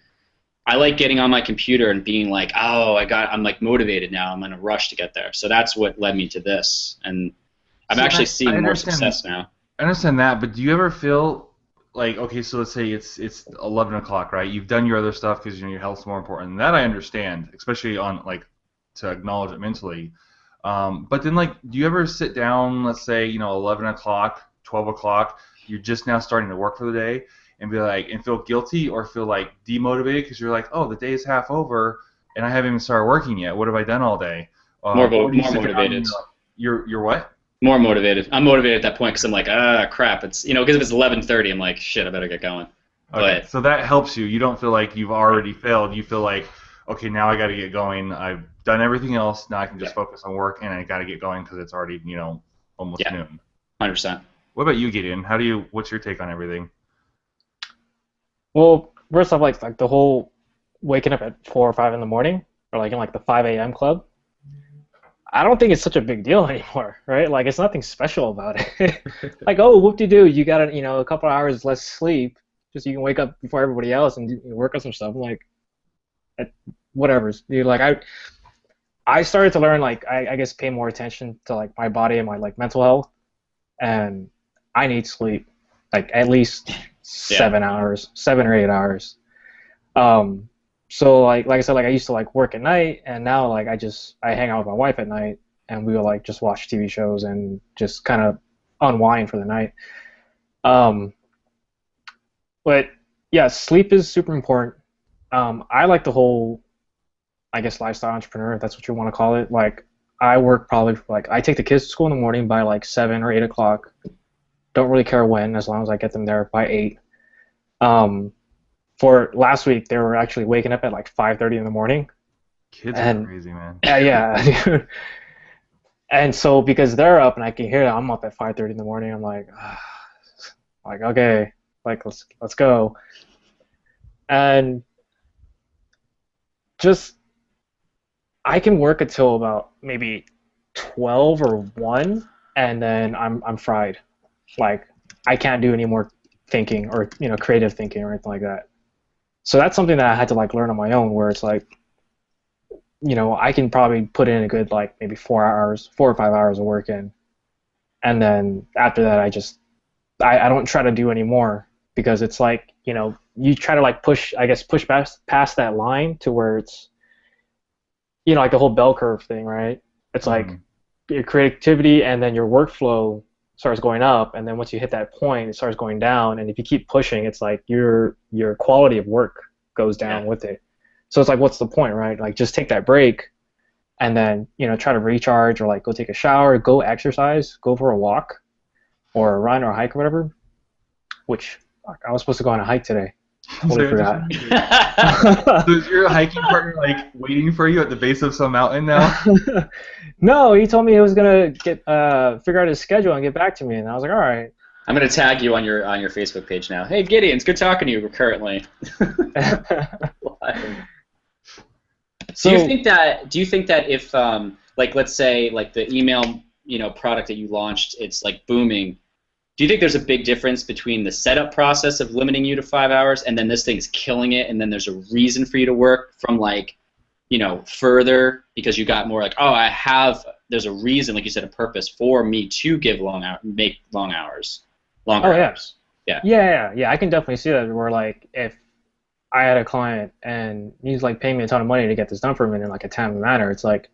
I like getting on my computer and being like, oh, I'm like motivated now. I'm in a rush to get there. So that's what led me to this, and I'm actually seeing more success now. I understand that, but do you ever feel like, okay, so let's say it's 11 o'clock, right? You've done your other stuff because your health's more important. And that I understand, especially on like to acknowledge it mentally. But then, like, do you ever sit down, let's say, 11 o'clock, 12 o'clock, you're just now starting to work for the day, and be like, and feel guilty or feel like demotivated because you're like, oh, the day is half over and I haven't even started working yet. What have I done all day? More motivated. You're what? More motivated. I'm motivated at that point because I'm like, crap. It's because if it's 11:30, I'm like, shit, I better get going. Okay, but so that helps you. You don't feel like you've already failed. You feel like, okay, now I got to get going. I've done everything else. Now I can just focus on work, and I got to get going because it's already almost noon. 100%. What about you, Gideon? What's your take on everything? Well, first off, like the whole waking up at 4 or 5 in the morning, or like in like the 5 a.m. club, I don't think it's such a big deal anymore, right? Like, it's nothing special about it. Like, oh, whoop-de-doo, you got a couple hours less sleep, just so you can wake up before everybody else and work on some stuff. I'm like, whatever. Dude, like, I started to learn, like, I guess pay more attention to like my body and my like mental health, and I need sleep, like at least 7 hours, 7 or 8 hours. So like I said, like I used to like work at night, and now like I hang out with my wife at night, and we will like just watch TV shows and just kind of unwind for the night. But yeah, sleep is super important. I like the whole, I guess, lifestyle entrepreneur, if that's what you want to call it. Like, I work probably like I take the kids to school in the morning by like 7 or 8 o'clock. Don't really care when, as long as I get them there by 8. For last week, they were actually waking up at like 5:30 in the morning. Kids are crazy, man. Yeah. And so because they're up and I can hear that I'm up at 5:30 in the morning, I'm like, like, okay, like let's go. And just I can work until about maybe 12 or 1, and then I'm fried. Like, I can't do any more thinking or creative thinking or anything like that. So that's something that I had to like learn on my own, where it's like, I can probably put in a good like maybe 4 or 5 hours of work in, and then after that I don't try to do any more, because it's like, you try to like push past that line to where it's like the whole bell curve thing, right? It's like your creativity and then your workflow starts going up, and then once you hit that point, it starts going down, and if you keep pushing, it's like your quality of work goes down with it. So it's like, what's the point, right? Like, just take that break, and then try to recharge, or like go take a shower, go exercise, go for a walk, or a run or a hike or whatever. Which I was supposed to go on a hike today. Totally forgot. So is your hiking partner like waiting for you at the base of some mountain now? No, he told me he was gonna figure out his schedule and get back to me, and I was like, all right. I'm gonna tag you on your Facebook page now. Hey, Gideon, it's good talking to you currently. So do you think that if like, let's say like the email product that you launched, it's like booming, do you think there's a big difference between the setup process of limiting you to 5 hours, and then this thing's killing it, and then there's a reason for you to work from like further, because you got more like, there's a reason, like you said, a purpose for me to give make long hours, longer hours. Yeah, I can definitely see that, where like if I had a client and he's like paying me a ton of money to get this done for him in like a timely manner, it's like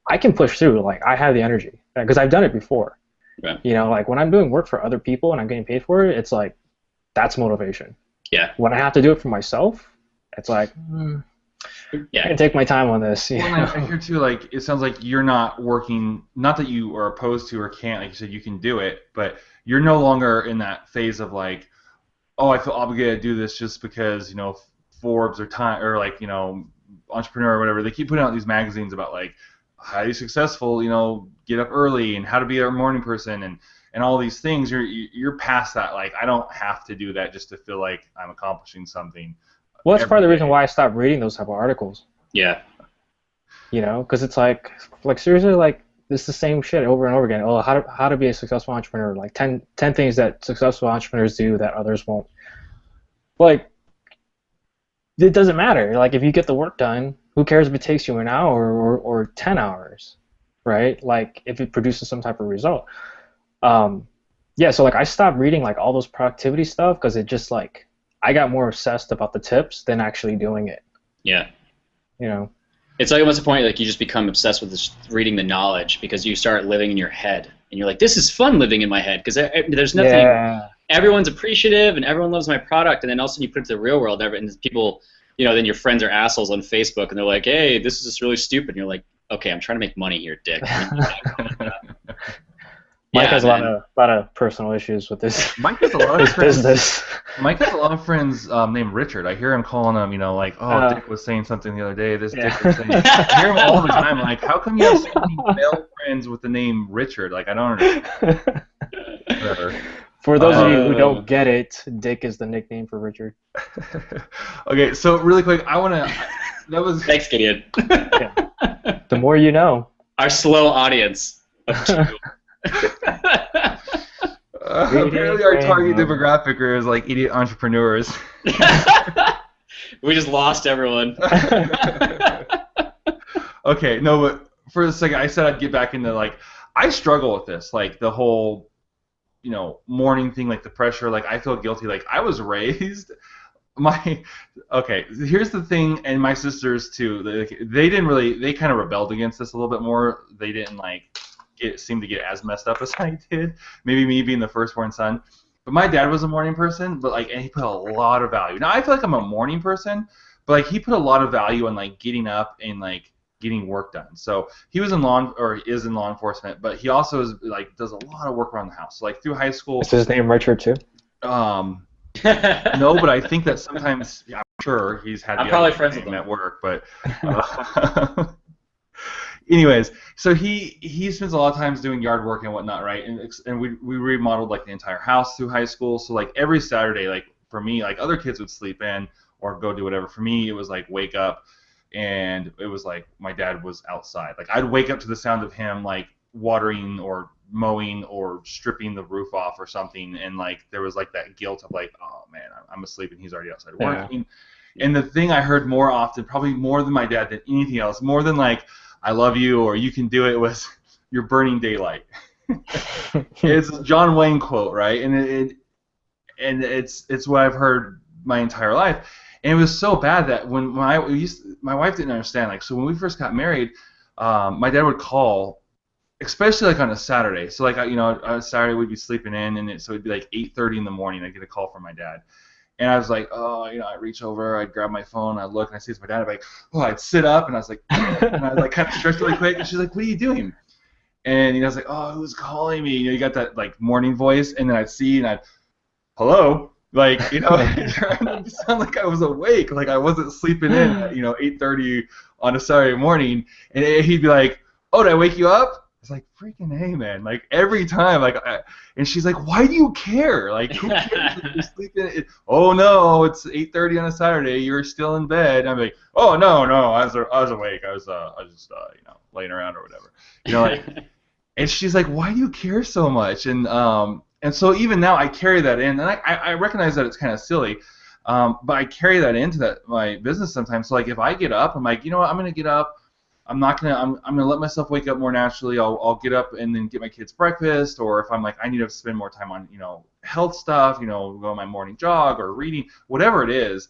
I can push through. Like, I have the energy because I've done it before. Right. Like when I'm doing work for other people and I'm getting paid for it, it's like that's motivation. Yeah. When I have to do it for myself, it's like, I can take my time on this. Well, I hear too, like, it sounds like you're not working, not that you are opposed to or can't, like you said, you can do it, but you're no longer in that phase of like, oh, I feel obligated to do this just because, Forbes or Time or like, entrepreneur or whatever, they keep putting out these magazines about like highly successful, get up early and how to be a morning person and all these things. You're past that. Like, I don't have to do that just to feel like I'm accomplishing something. Well, that's part of the reason why I stopped reading those type of articles. Yeah. Because it's like seriously, like, it's the same shit over and over again. Oh, how to be a successful entrepreneur, like 10 things that successful entrepreneurs do that others won't. Like, it doesn't matter. Like, if you get the work done, who cares if it takes you an hour or 10 hours, right? Like, if it produces some type of result. Yeah, so like I stopped reading like all those productivity stuff because it just like I got more obsessed about the tips than actually doing it. Yeah. It's like almost a point like you just become obsessed with this, reading the knowledge because you start living in your head and you're like, this is fun living in my head because there's nothing. Yeah. Everyone's appreciative and everyone loves my product, and then all of a sudden you put it to the real world and people, then your friends are assholes on Facebook and they're like, hey, this is just really stupid. And you're like, okay, I'm trying to make money here, dick. Mike has a lot of personal issues with this. Mike has a lot of friends. Business. Mike has a lot of friends named Richard. I hear him calling him, Dick was saying something the other day. This Dick was saying. I hear him all the time. Like, how come you have so many male friends with the name Richard? Like, I don't understand. Whatever. For those of you who don't get it, Dick is the nickname for Richard. Okay, so really quick, I want to. That was. Thanks, Gideon. Yeah. The more you know. Our slow audience of 2. Apparently our target demographic is like idiot entrepreneurs. We just lost everyone. Okay, no, but for a second, I said I'd get back into like, I struggle with this, like the whole, morning thing, like the pressure, like I feel guilty, like I was raised. Okay, here's the thing, and my sisters too, they kind of rebelled against this a little bit more. They didn't seem to get as messed up as I did. Maybe me being the firstborn son. But my dad was a morning person, and he put a lot of value. Now I feel like I'm a morning person, but he put a lot of value on getting up and getting work done. So he was is in law enforcement, but he also is does a lot of work around the house. So through high school. Is his name Richard too? No, but I think that sometimes I'm sure he's had. I'm probably friends with him at work, but. Anyways, so he spends a lot of times doing yard work and whatnot, right? And we remodeled the entire house through high school. So every Saturday, for me, other kids would sleep in or go do whatever. For me, it was wake up, and it was my dad was outside. I'd wake up to the sound of him watering or mowing or stripping the roof off or something, and there was that guilt of oh man, I'm asleep and he's already outside working. Yeah. And the thing I heard more often, probably more than my dad than anything else, more than I love you or you can do it, was you're burning daylight. It's a John Wayne quote, right? And it's what I've heard my entire life. And it was so bad that when my wife didn't understand. So when we first got married, my dad would call, especially on a Saturday. So on a Saturday we'd be sleeping in, and so it'd be 8:30 in the morning. I'd get a call from my dad. And I was I'd reach over, I'd grab my phone, I'd look, and I see it's my dad. I'd I'd sit up, and I was and I'd kind of stretch really quick, and she's like, what are you doing? And I was who's calling me? You got that morning voice, and then I'd see, and hello? Trying to sound like I was awake, I wasn't sleeping in at, 8:30 on a Saturday morning, and he'd be like, oh, did I wake you up? It's freaking hey, man, every time, and she's like, why do you care? Who cares if you're sleeping? Oh no, it's 8:30 on a Saturday. You're still in bed. I'm like, oh no, I was awake. I was just laying around or whatever. And she's like, why do you care so much? And so even now I carry that in, and I recognize that it's kind of silly, but I carry that into my business sometimes. So if I get up, I'm what? I'm gonna get up. I'm gonna let myself wake up more naturally. I'll get up and then get my kids breakfast, or if I'm I need to spend more time on health stuff, go on my morning jog or reading, whatever it is.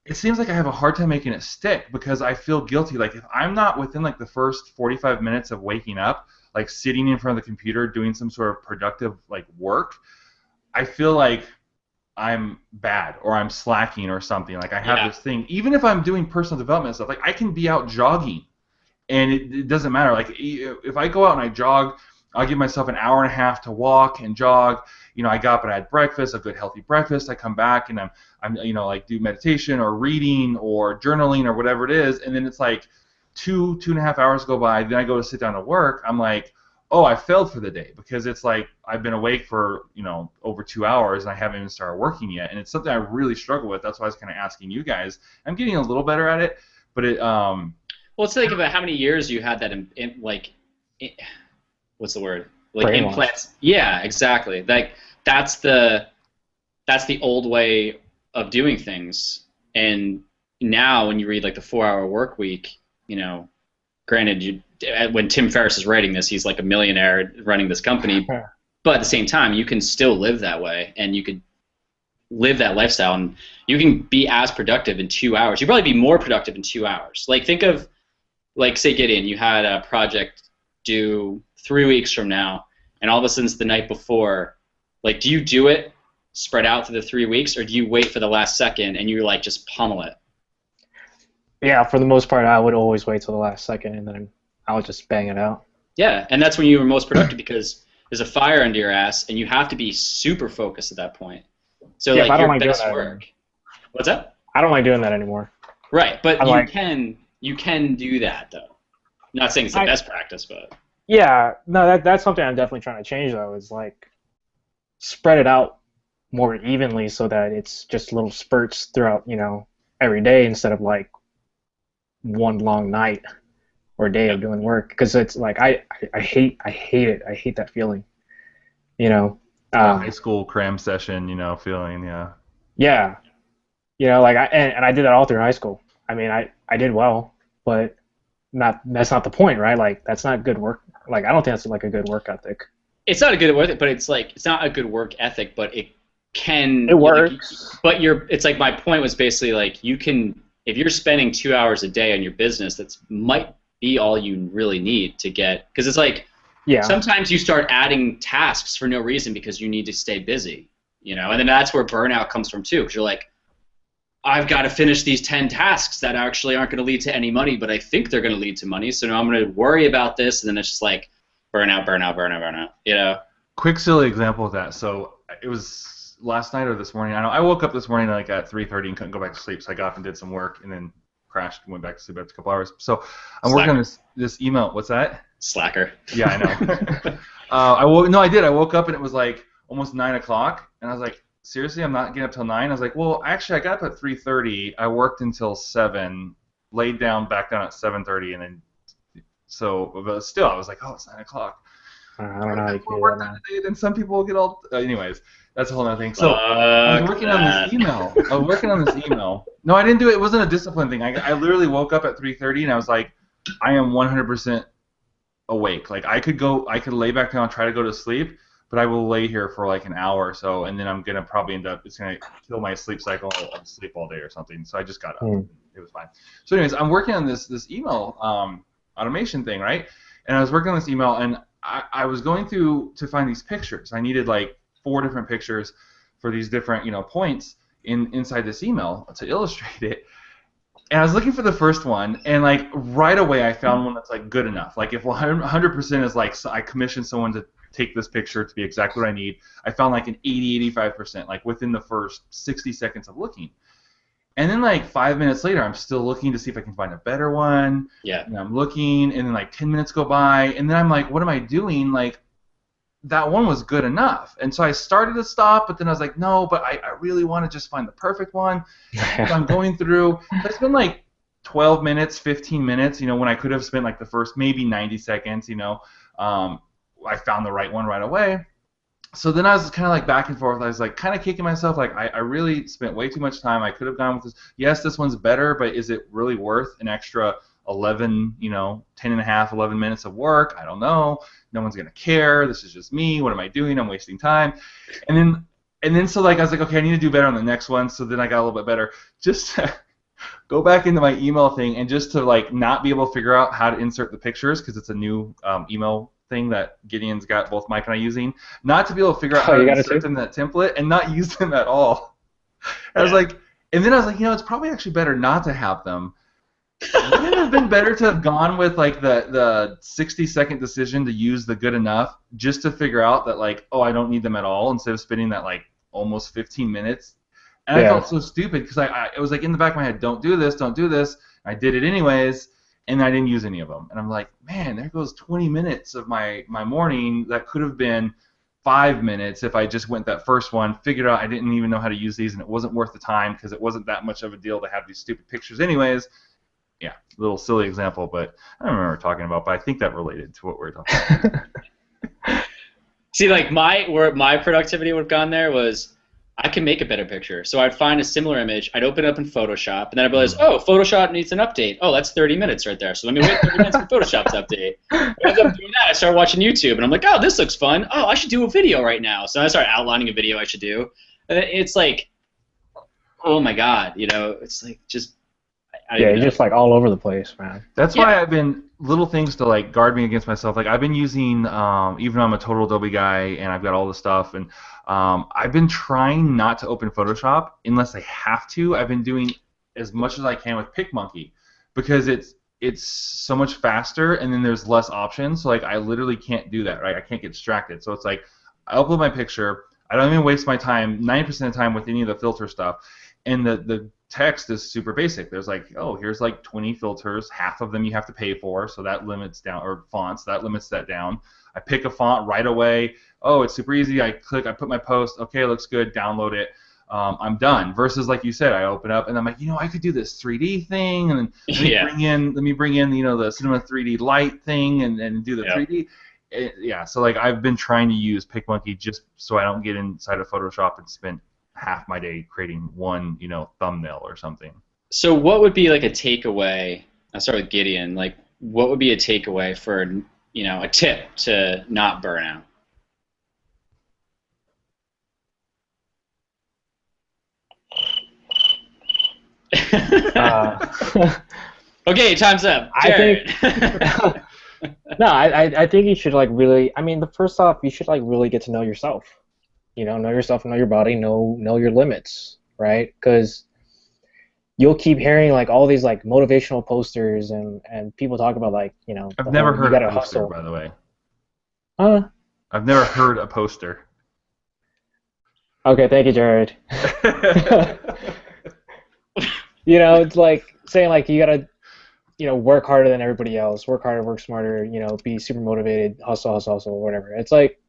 It seems like I have a hard time making it stick because I feel guilty. If I'm not within the first 45 minutes of waking up, sitting in front of the computer doing some sort of productive work, I feel I'm bad or I'm slacking or something. I have this thing. Even if I'm doing personal development stuff, I can be out jogging. And it doesn't matter. If I go out and I jog I'll give myself an hour and a half to walk and jog. You know, I got up and I had breakfast, a good healthy breakfast. I come back and I'm you know, like do meditation or reading or journaling or whatever it is, and then it's like 2.5 hours go by. Then I go to sit down to work. I'm like, oh, I failed for the day because it's like I've been awake for, you know, over 2 hours and I haven't even started working yet, and it's something I really struggle with. That's why I was kind of asking you guys. I'm getting a little better at it, but it well, let's think about how many years you had that what's the word? Like implants. Yeah, exactly. Like that's the old way of doing things. And now when you read like the 4-hour work week, you know, granted, when Tim Ferriss is writing this, he's like a millionaire running this company. But at the same time, you can still live that way, and you could live that lifestyle, and you can be as productive in 2 hours. You'd probably be more productive in 2 hours. Like think of, like say Gideon, you had a project due 3 weeks from now, and all of a sudden it's the night before. Like, do you do it spread out through the 3 weeks, or do you wait for the last second and you like just pummel it? Yeah, for the most part, I would always wait till the last second, and then I would just bang it out. Yeah, and that's when you were most productive because there's a fire under your ass, and you have to be super focused at that point. So yeah, like I don't your like best doing that work. anymore. What's that? I don't like doing that anymore. Right, but you can do that though. I'm not saying it's the best practice, but yeah, no, that's something I'm definitely trying to change though. Is like spread it out more evenly so that it's just little spurts throughout, you know, every day instead of like one long night or day of doing work. Because it's like I hate it. I hate that feeling. You know. High school cram session, you know, feeling, yeah. Yeah. You know, like I did that all through high school. I mean, I did well, but that's not the point, right? Like that's not good work. Like I don't think that's like a good work ethic. It's not a good work ethic, but it's like it's not a good work ethic, but it can. It works. But it's like my point was basically like you can, if you're spending 2 hours a day on your business, that's might be all you really need to get, because it's like sometimes you start adding tasks for no reason because you need to stay busy, you know, and then that's where burnout comes from too, because you're like, I've got to finish these 10 tasks that actually aren't going to lead to any money, but I think they're going to lead to money, so now I'm going to worry about this, and then it's just like burnout, you know? Quick silly example of that. So it was last night or this morning. I woke up this morning like at 3:30 and couldn't go back to sleep, so I got up and did some work and then crashed and went back to sleep after a couple hours. So I'm working on this email. What's that? Slacker. Yeah, I know. I did. I woke up and it was like almost 9 o'clock, and I was like, seriously, I'm not getting up till 9? I was like, well, actually, I got up at 3:30. I worked until 7, laid down, back down at 7:30, and then but still, I was like, oh, it's 9 o'clock. I don't know how you can do that. And some people get all. Anyways, that's a whole other thing. So I was working on this email. No, I didn't do it. It wasn't a discipline thing. I literally woke up at 3:30, and I was like, I am 100% awake. Like I could lay back down and try to go to sleep, but I will lay here for like an hour or so, and then I'm gonna probably it's gonna kill my sleep cycle. I'll sleep all day or something. So I just got up. It was fine. So anyways, I'm working on this email automation thing, right? And I was working on this email, and I was going through to find these pictures. I needed like 4 different pictures for these different, you know, points inside this email to illustrate it. And I was looking for the first one, and like right away I found one that's like good enough. Like if 100% is like I commissioned someone to take this picture to be exactly what I need, I found like an 80-85%, like within the first 60 seconds of looking. And then like 5 minutes later, I'm still looking to see if I can find a better one. Yeah. And I'm looking, and then like 10 minutes go by, and then I'm like, what am I doing? Like that one was good enough. And so I started to stop, but then I was like, no, but I really want to just find the perfect one. So I'm going through. It's been like 12 minutes, 15 minutes, you know, when I could have spent like the first maybe 90 seconds, you know. I found the right one right away. So then I was kind of like back and forth. I was like kind of kicking myself, like I really spent way too much time. I could have gone with this. Yes, this one's better, but is it really worth an extra 11, you know, 10 and a half, 11 minutes of work? I don't know. No one's going to care. This is just me. What am I doing? I'm wasting time. And then so like I was like, okay, I need to do better on the next one. So then I got a little bit better. Just to go back into my email thing and just to like not be able to figure out how to insert the pictures because it's a new email thing that Gideon's got both Mike and I using, not to be able to figure out how to insert them in that template and not use them at all. I was like, and then I was like, you know, it's probably actually better not to have them Wouldn't it have been better to have gone with like the 60-second decision to use the good enough just to figure out that like, oh, I don't need them at all, instead of spending that like almost 15 minutes? And I felt so stupid because it was like in the back of my head, don't do this, don't do this. I did it anyways, and I didn't use any of them. And I'm like, man, there goes 20 minutes of my morning that could have been 5 minutes if I just went that first one, figured out I didn't even know how to use these, and it wasn't worth the time because it wasn't that much of a deal to have these stupid pictures anyways. Yeah, little silly example, but I don't remember talking about, but I think that related to what we were talking about. See, like where my productivity would have gone there was I can make a better picture. So I'd find a similar image, I'd open it up in Photoshop, and then I'd realize, oh, Photoshop needs an update. Oh, that's 30 minutes right there. So let me wait 30 minutes for Photoshop to update. As I'm doing that, I start watching YouTube, and I'm like, oh, this looks fun. Oh, I should do a video right now. So I start outlining a video I should do. And it's like, oh my God, it's like just. You're just like all over the place, man. That's why I've been little things to like guard me against myself. Like I've been using, even though I'm a total Adobe guy and I've got all the stuff, and I've been trying not to open Photoshop unless I have to. I've been doing as much as I can with PicMonkey because it's so much faster, and then there's less options. So like I literally can't do that, right? I can't get distracted. So it's like I upload my picture. I don't even waste my time 90% of the time with any of the filter stuff, and the text is super basic. There's like, oh, here's like 20 filters. Half of them you have to pay for, so that limits down, or fonts, that limits that down. I pick a font right away. Oh, it's super easy. I click, I put my post. Okay, looks good. Download it. I'm done. Versus like you said, I open up and I'm like, I could do this 3D thing, and then let me bring in the Cinema 3D Lite thing, and do the 3D. So like I've been trying to use PicMonkey just so I don't get inside of Photoshop and spend half my day creating one, thumbnail or something. So what would be like a takeaway? I'll start with Gideon. Like, what would be a takeaway for, a tip to not burn out? Okay, time's up. Jared. I think you should like really. I mean, first off, you should like really get to know yourself. Know yourself, know your body, know your limits, right? Because you'll keep hearing like all these like motivational posters and people talk about like I've never heard a poster, by the way. I've never heard a poster. Okay, thank you, Jared. It's like saying like you gotta work harder than everybody else, work harder, work smarter, be super motivated, hustle, whatever. It's like,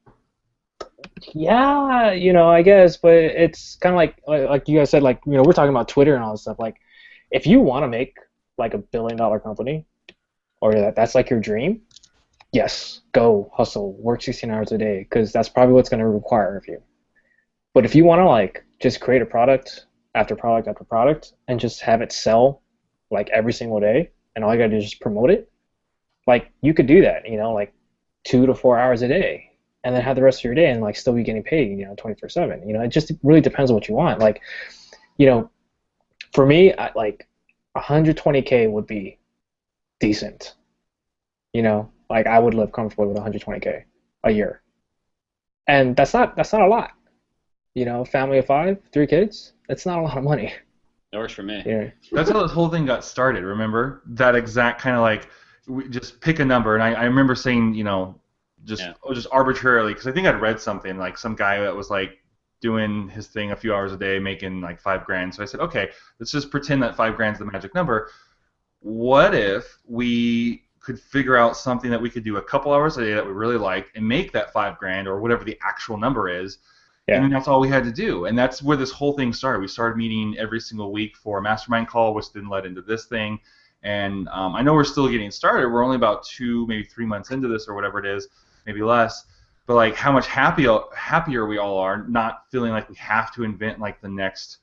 yeah, I guess, but it's kind of like you guys said, like, we're talking about Twitter and all this stuff. Like, if you want to make like $1 billion company, or that's like your dream, yes, go hustle, work 16 hours a day, because that's probably what's going to require of you. But if you want to like just create a product after product after product and just have it sell like every single day, and all you got to do is just promote it, like you could do that, like 2 to 4 hours a day. And then have the rest of your day and like still be getting paid, 24/7. It just really depends on what you want. Like, for me, like 120K would be decent. Like I would live comfortably with 120K a year, and that's not a lot. Family of 5, 3 kids. That's not a lot of money. That works for me. Yeah. That's how this whole thing got started. Remember that exact kind of like, we just pick a number, and I remember saying, just arbitrarily, because I think I'd read something like some guy that was like doing his thing a few hours a day making like $5,000. So I said, okay, let's just pretend that $5,000 is the magic number. What if we could figure out something that we could do a couple hours a day that we really liked and make that $5,000 or whatever the actual number is, and then that's all we had to do. And that's where this whole thing started. We started meeting every single week for a mastermind call, which then led into this thing. And I know we're still getting started. We're only about 2, maybe 3 months into this or whatever it is, maybe less, but like how much happier we all are, not feeling like we have to invent like the next,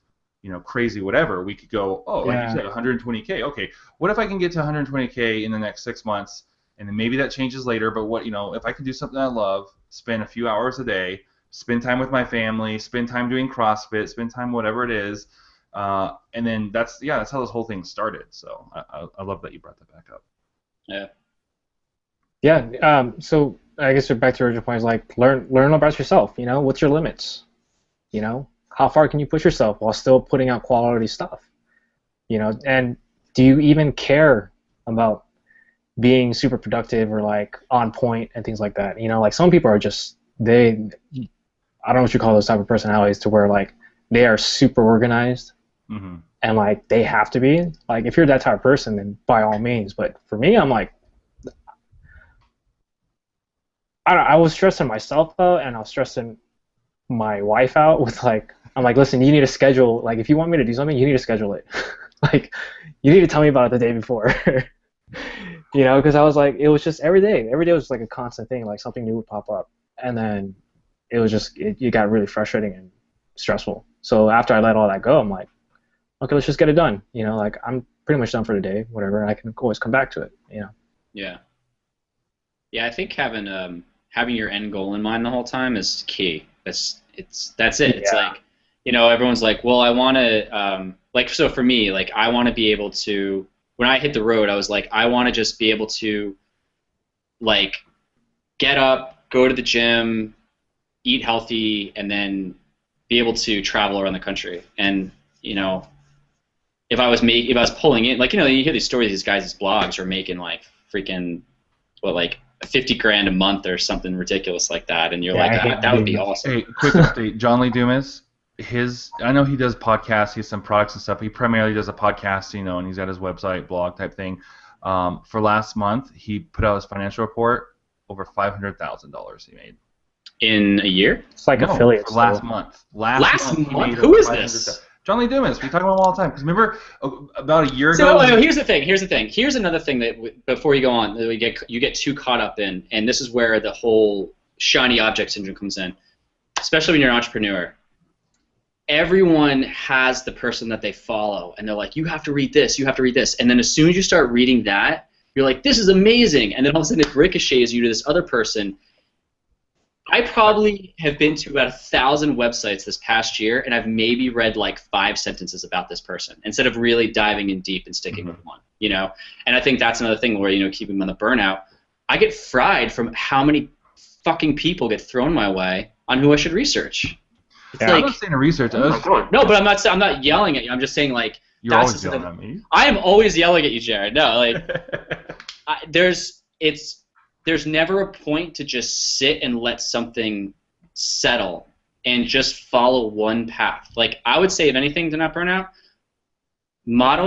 crazy whatever. We could go, like you said, 120K. Okay, what if I can get to 120K in the next 6 months, and then maybe that changes later. But what, if I can do something I love, spend a few hours a day, spend time with my family, spend time doing CrossFit, spend time whatever it is, and then that's how this whole thing started. So I love that you brought that back up. Yeah. Yeah. So I guess back to your original point is like learn about yourself. What's your limits? How far can you push yourself while still putting out quality stuff? And do you even care about being super productive or like on point and things like that? You know, like some people are just I don't know what you call those type of personalities, to where like they are super organized and like they have to be. Like if you're that type of person, then by all means. But for me, I'm like, I was stressing myself out, and I was stressing my wife out with like, I'm like, listen, you need to schedule, like if you want me to do something, you need to schedule it. Like you need to tell me about it the day before. You know, because I was like, it was just every day was like a constant thing, like something new would pop up, and then it was just it got really frustrating and stressful. So after I let all that go, I'm like, okay, let's just get it done. You know, like I'm pretty much done for the day, whatever, and I can always come back to it. You know. Yeah, I think having your end goal in mind the whole time is key. That's it. It's like, you know, everyone's like, well, I want to like, so for me, like I want to be able to, when I hit the road, I was like, I want to just be able to like get up, go to the gym, eat healthy, and then be able to travel around the country. And, you know, if I was pulling in, like, you know, you hear these stories, these guys' blogs are making like freaking, like 50 grand a month or something ridiculous like that. And you're like, that would be awesome. Hey, quick update. John Lee Dumas, I know he does podcasts, he has some products and stuff. He primarily does a podcast, you know, and he's got his website, blog type thing. For last month, he put out his financial report, over $500,000 he made. In a year? It's like affiliates. Last month. Last month? Who is this? John Lee Dumas. We talk about him all the time. Because remember, about a year ago. So here's the thing. Here's another thing that before you go on, that you get too caught up in, and this is where the whole shiny object syndrome comes in, especially when you're an entrepreneur. Everyone has the person that they follow, and they're like, you have to read this, you have to read this, and then as soon as you start reading that, you're like, this is amazing, and then all of a sudden it ricochets you to this other person. I probably have been to about 1,000 websites this past year, and I've maybe read like 5 sentences about this person instead of really diving in deep and sticking with one, you know? And I think that's another thing where, you know, keeping on the burnout, I get fried from how many fucking people get thrown my way on who I should research. It's like, I'm not saying to research. No, but I'm not yelling at you. I'm just saying, like, you're always yelling at me. I am always yelling at you, Jared. No, like, there's never a point to just sit and let something settle and just follow one path. Like, I would say, if anything, to not burn out, model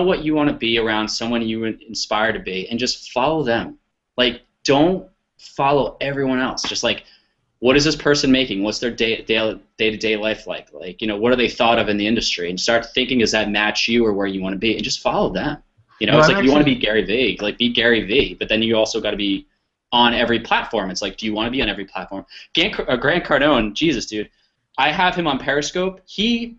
what you want to be around someone you inspire to be, and just follow them. Like, don't follow everyone else. Just like, what is this person making? What's their day-to-day life like? Like, you know, what are they thought of in the industry? And start thinking, does that match you or where you want to be? And just follow them. You know, it's like, you want to be Gary Vee, like, be Gary Vee, but then you also got to be on every platform. It's like, do you want to be on every platform? Grant Cardone, Jesus, dude, I have him on Periscope. He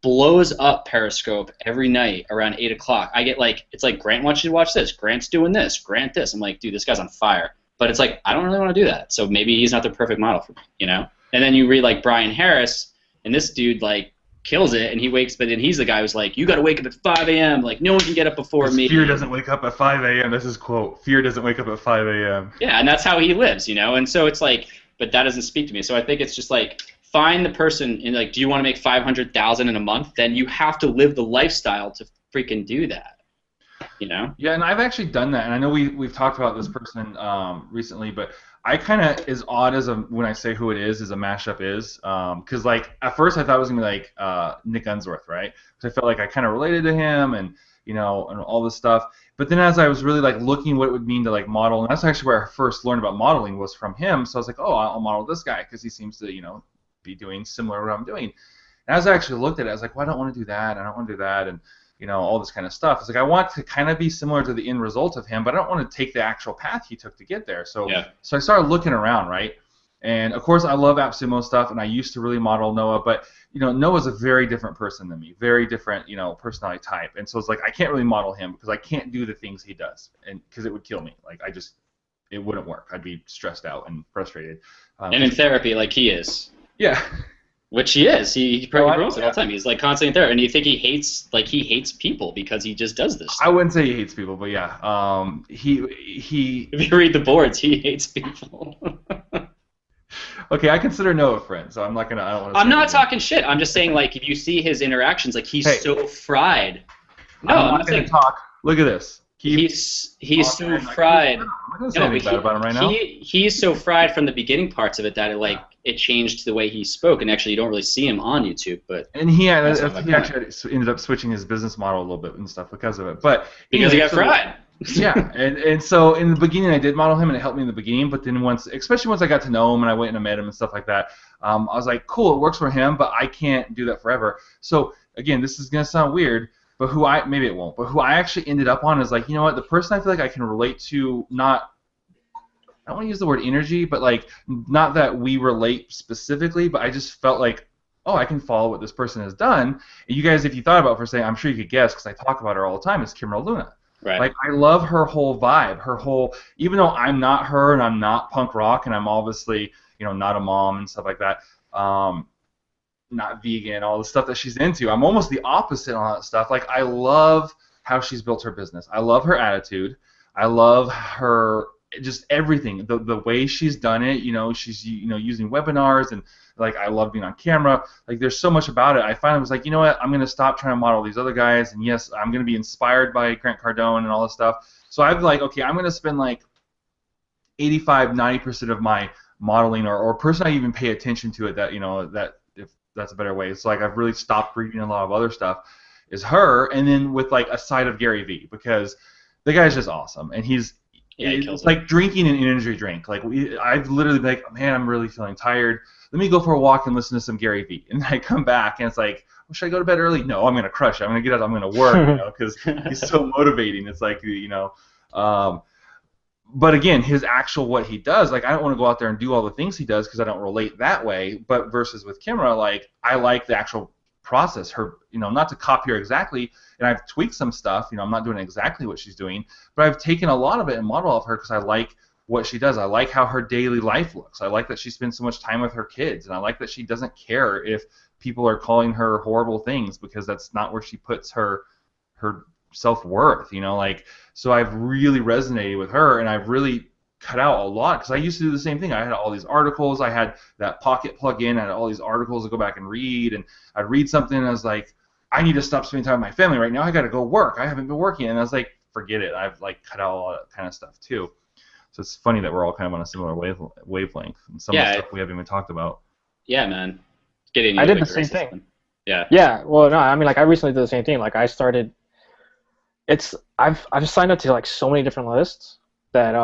blows up Periscope every night around 8 o'clock. I get like, it's like, Grant wants you to watch this. Grant's doing this. Grant this. I'm like, dude, this guy's on fire. But it's like, I don't really want to do that. So maybe he's not the perfect model for me, you know? And then you read like Brian Harris, and this dude like kills it, and he wakes, but then he's the guy who's like, you got to wake up at 5 a.m. Like, no one can get up before me. Fear doesn't wake up at 5 a.m. That's his quote. Fear doesn't wake up at 5 a.m. Yeah, and that's how he lives, you know? And so it's like, but that doesn't speak to me. So I think it's just like, find the person, and like, do you want to make $500,000 in a month? Then you have to live the lifestyle to freaking do that. You know? Yeah, and I've actually done that, and I know we've talked about this person recently, but I kind of, as odd as when I say who it is, as a mashup is, because like at first I thought it was gonna be like Nick Unsworth, right? Because I felt like I kind of related to him, and you know, and all this stuff. But then as I was really like looking what it would mean to like model, and that's actually where I first learned about modeling was from him. So I was like, oh, I'll model this guy because he seems to, you know, be doing similar to what I'm doing. And as I actually looked at it, I was like, well, I don't want to do that. I don't want to do that, and you know, all this kind of stuff. It's like I want to kind of be similar to the end result of him, but I don't want to take the actual path he took to get there. So, so I started looking around, right? And of course, I love AppSumo stuff, and I used to really model Noah, but you know, Noah's a very different person than me, very different, you know, personality type. And so it's like I can't really model him because I can't do the things he does, and because it would kill me. Like it wouldn't work. I'd be stressed out and frustrated. And in therapy, like he is. Yeah. Which he is. He promotes it all the time. He's like constantly there, and you think he hates people because he just does this stuff. I wouldn't say he hates people, but yeah, he. If you read the boards, he hates people. Okay, I consider Noah a friend, so I'm not gonna. I'm not talking shit. I'm just saying, like, if you see his interactions, like he's so fried No, I'm not going to talk. Look at this. He's so fried. I'm not going to say anything bad about him right now. He's so fried from the beginning parts of it that it changed the way he spoke, and actually you don't really see him on YouTube. And he actually ended up switching his business model a little bit and stuff because of it. But because he got fried. Yeah, and so in the beginning I did model him, and it helped me in the beginning. But then especially once I got to know him and I went and I met him and stuff like that, I was like, cool, it works for him, but I can't do that forever. So again, this is gonna sound weird, but maybe it won't. But who I actually ended up on is like, you know what, the person I feel like I can relate to, I don't want to use the word energy, but like not that we relate specifically, but I just felt like, oh, I can follow what this person has done. And you guys, if you thought about it for a second, I'm sure you could guess because I talk about her all the time. It's Kimra Luna. Right. Like I love her whole vibe, even though I'm not her and I'm not punk rock and I'm obviously, not a mom and stuff like that, not vegan, all the stuff that she's into. I'm almost the opposite on that stuff. Like I love how she's built her business. I love her attitude. I love her just everything. The way she's done it, she's using webinars and like I love being on camera. Like there's so much about it. I finally was like, you know what? I'm gonna stop trying to model these other guys, and yes, I'm gonna be inspired by Grant Cardone and all this stuff. So I'm like, okay, I'm gonna spend like 85-90% of my modeling or person I even pay attention to it that that if that's a better way. It's like I've really stopped reading a lot of other stuff. Is her, and then with like a side of Gary Vee because the guy's just awesome and it's like drinking an energy drink. Like I've literally been like, man, I'm really feeling tired. Let me go for a walk and listen to some Gary Vee. And I come back and it's like, well, should I go to bed early? No, I'm gonna crush it. I'm gonna get out. I'm gonna work. Because he's so motivating. It's like But again, his actual what he does, like I don't want to go out there and do all the things he does because I don't relate that way. But versus with Kimra, like I like the actual process. Her, not to copy her exactly, and I've tweaked some stuff. I'm not doing exactly what she's doing, but I've taken a lot of it and modeled off her because I like what she does. I like how her daily life looks. I like that she spends so much time with her kids, and I like that she doesn't care if people are calling her horrible things because that's not where she puts her self-worth. So I've really resonated with her, and I've really cut out a lot because I used to do the same thing. I had all these articles. I had that Pocket plug-in. I had all these articles to go back and read, and I'd read something and I was like, I need to stop spending time with my family right now. I got to go work. I haven't been working, and I was like, forget it. I've like cut out all that kind of stuff too. So it's funny that we're all kind of on a similar wavelength, and some of the stuff we haven't even talked about. Yeah, man. I did the same thing. Yeah. Yeah. Well, no, I mean, like I recently did the same thing. Like I started. I've signed up to like so many different lists that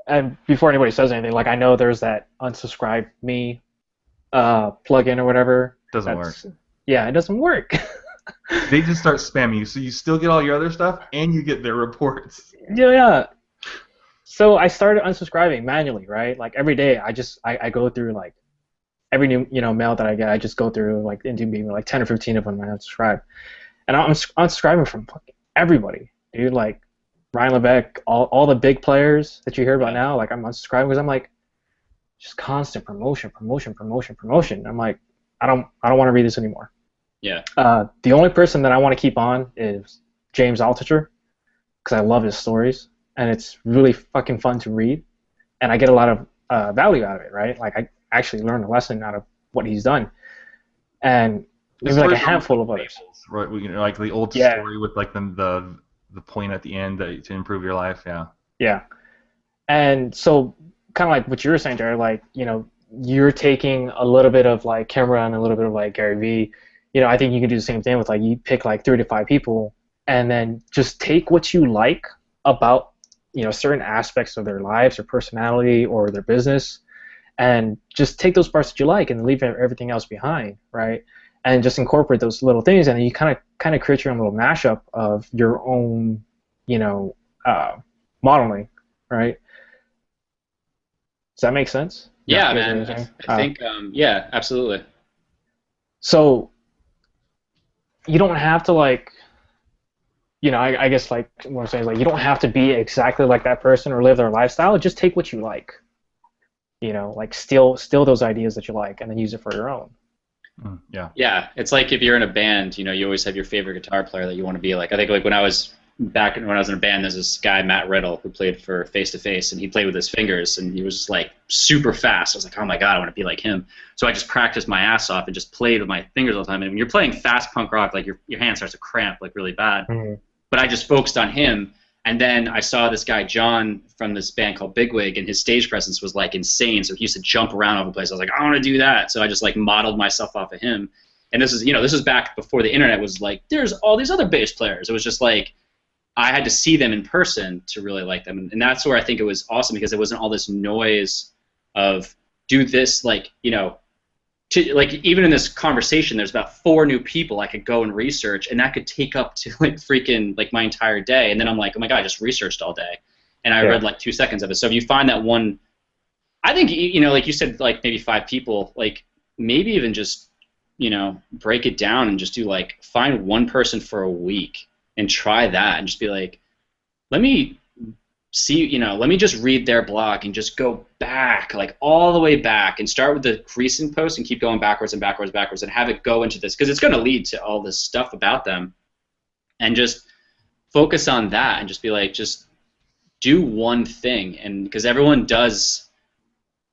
and before anybody says anything, like I know there's that unsubscribe me plugin or whatever. Doesn't work. Yeah, it doesn't work. They just start spamming you, so you still get all your other stuff and you get their reports. Yeah. So I started unsubscribing manually, right? Like every day, I go through like every new mail that I get. I just go through like into maybe like 10 or 15 of them I unsubscribe, and I'm unsubscribing from fucking everybody, dude. Like Ryan Lebeck, all the big players that you hear about now. Like I'm unsubscribing because I'm like just constant promotion. I'm like I don't want to read this anymore. Yeah. The only person that I want to keep on is James Altucher because I love his stories. And it's really fucking fun to read, and I get a lot of value out of it, right? Like I actually learned a lesson out of what he's done, and maybe like a handful of others. Right, like the old story with like the point at the end to improve your life, yeah. Yeah, and so kind of like what you were saying, Jared, like you're taking a little bit of like Kimra and a little bit of like Gary Vee. I think you can do the same thing with like you pick like 3 to 5 people, and then just take what you like about certain aspects of their lives or personality or their business, and just take those parts that you like and leave everything else behind, right? And just incorporate those little things, and then you kind of create your own little mashup of your own, modeling, right? Does that make sense? Yeah, man. I think, yeah, absolutely. So you don't have to like. I guess like what I'm saying is like you don't have to be exactly like that person or live their lifestyle. Just take what you like. Like steal those ideas that you like and then use it for your own. Yeah. Yeah, it's like if you're in a band, you always have your favorite guitar player that you want to be like. I think like when I was back when I was in a band, there's this guy, Matt Riddle, who played for Face to Face, and he played with his fingers, and he was just like super fast. I was like, oh my God, I want to be like him. So I just practiced my ass off and just played with my fingers all the time. And when you're playing fast punk rock, like your hand starts to cramp like really bad. Mm-hmm. But I just focused on him. And then I saw this guy, John, from this band called Bigwig, and his stage presence was like insane. So he used to jump around all over the place. I was like, I want to do that. So I just like modeled myself off of him. And this is back before the internet was like, there's all these other bass players. It was just like, I had to see them in person to really like them. And that's where I think it was awesome, because there wasn't all this noise of do this, like, like even in this conversation, there's about 4 new people I could go and research, and that could take up to like freaking like my entire day. And then I'm like, oh my God, I just researched all day, and I read like 2 seconds of it. So if you find that one, I think, like you said, like maybe 5 people, like maybe even just, break it down and just do like find one person for a week and try that, and just be like, let me see, let me just read their blog and just go back, like all the way back, and start with the recent post and keep going backwards and backwards and backwards, and have it go into this, because it's going to lead to all this stuff about them, and just focus on that and just be like, just do one thing. And because everyone does,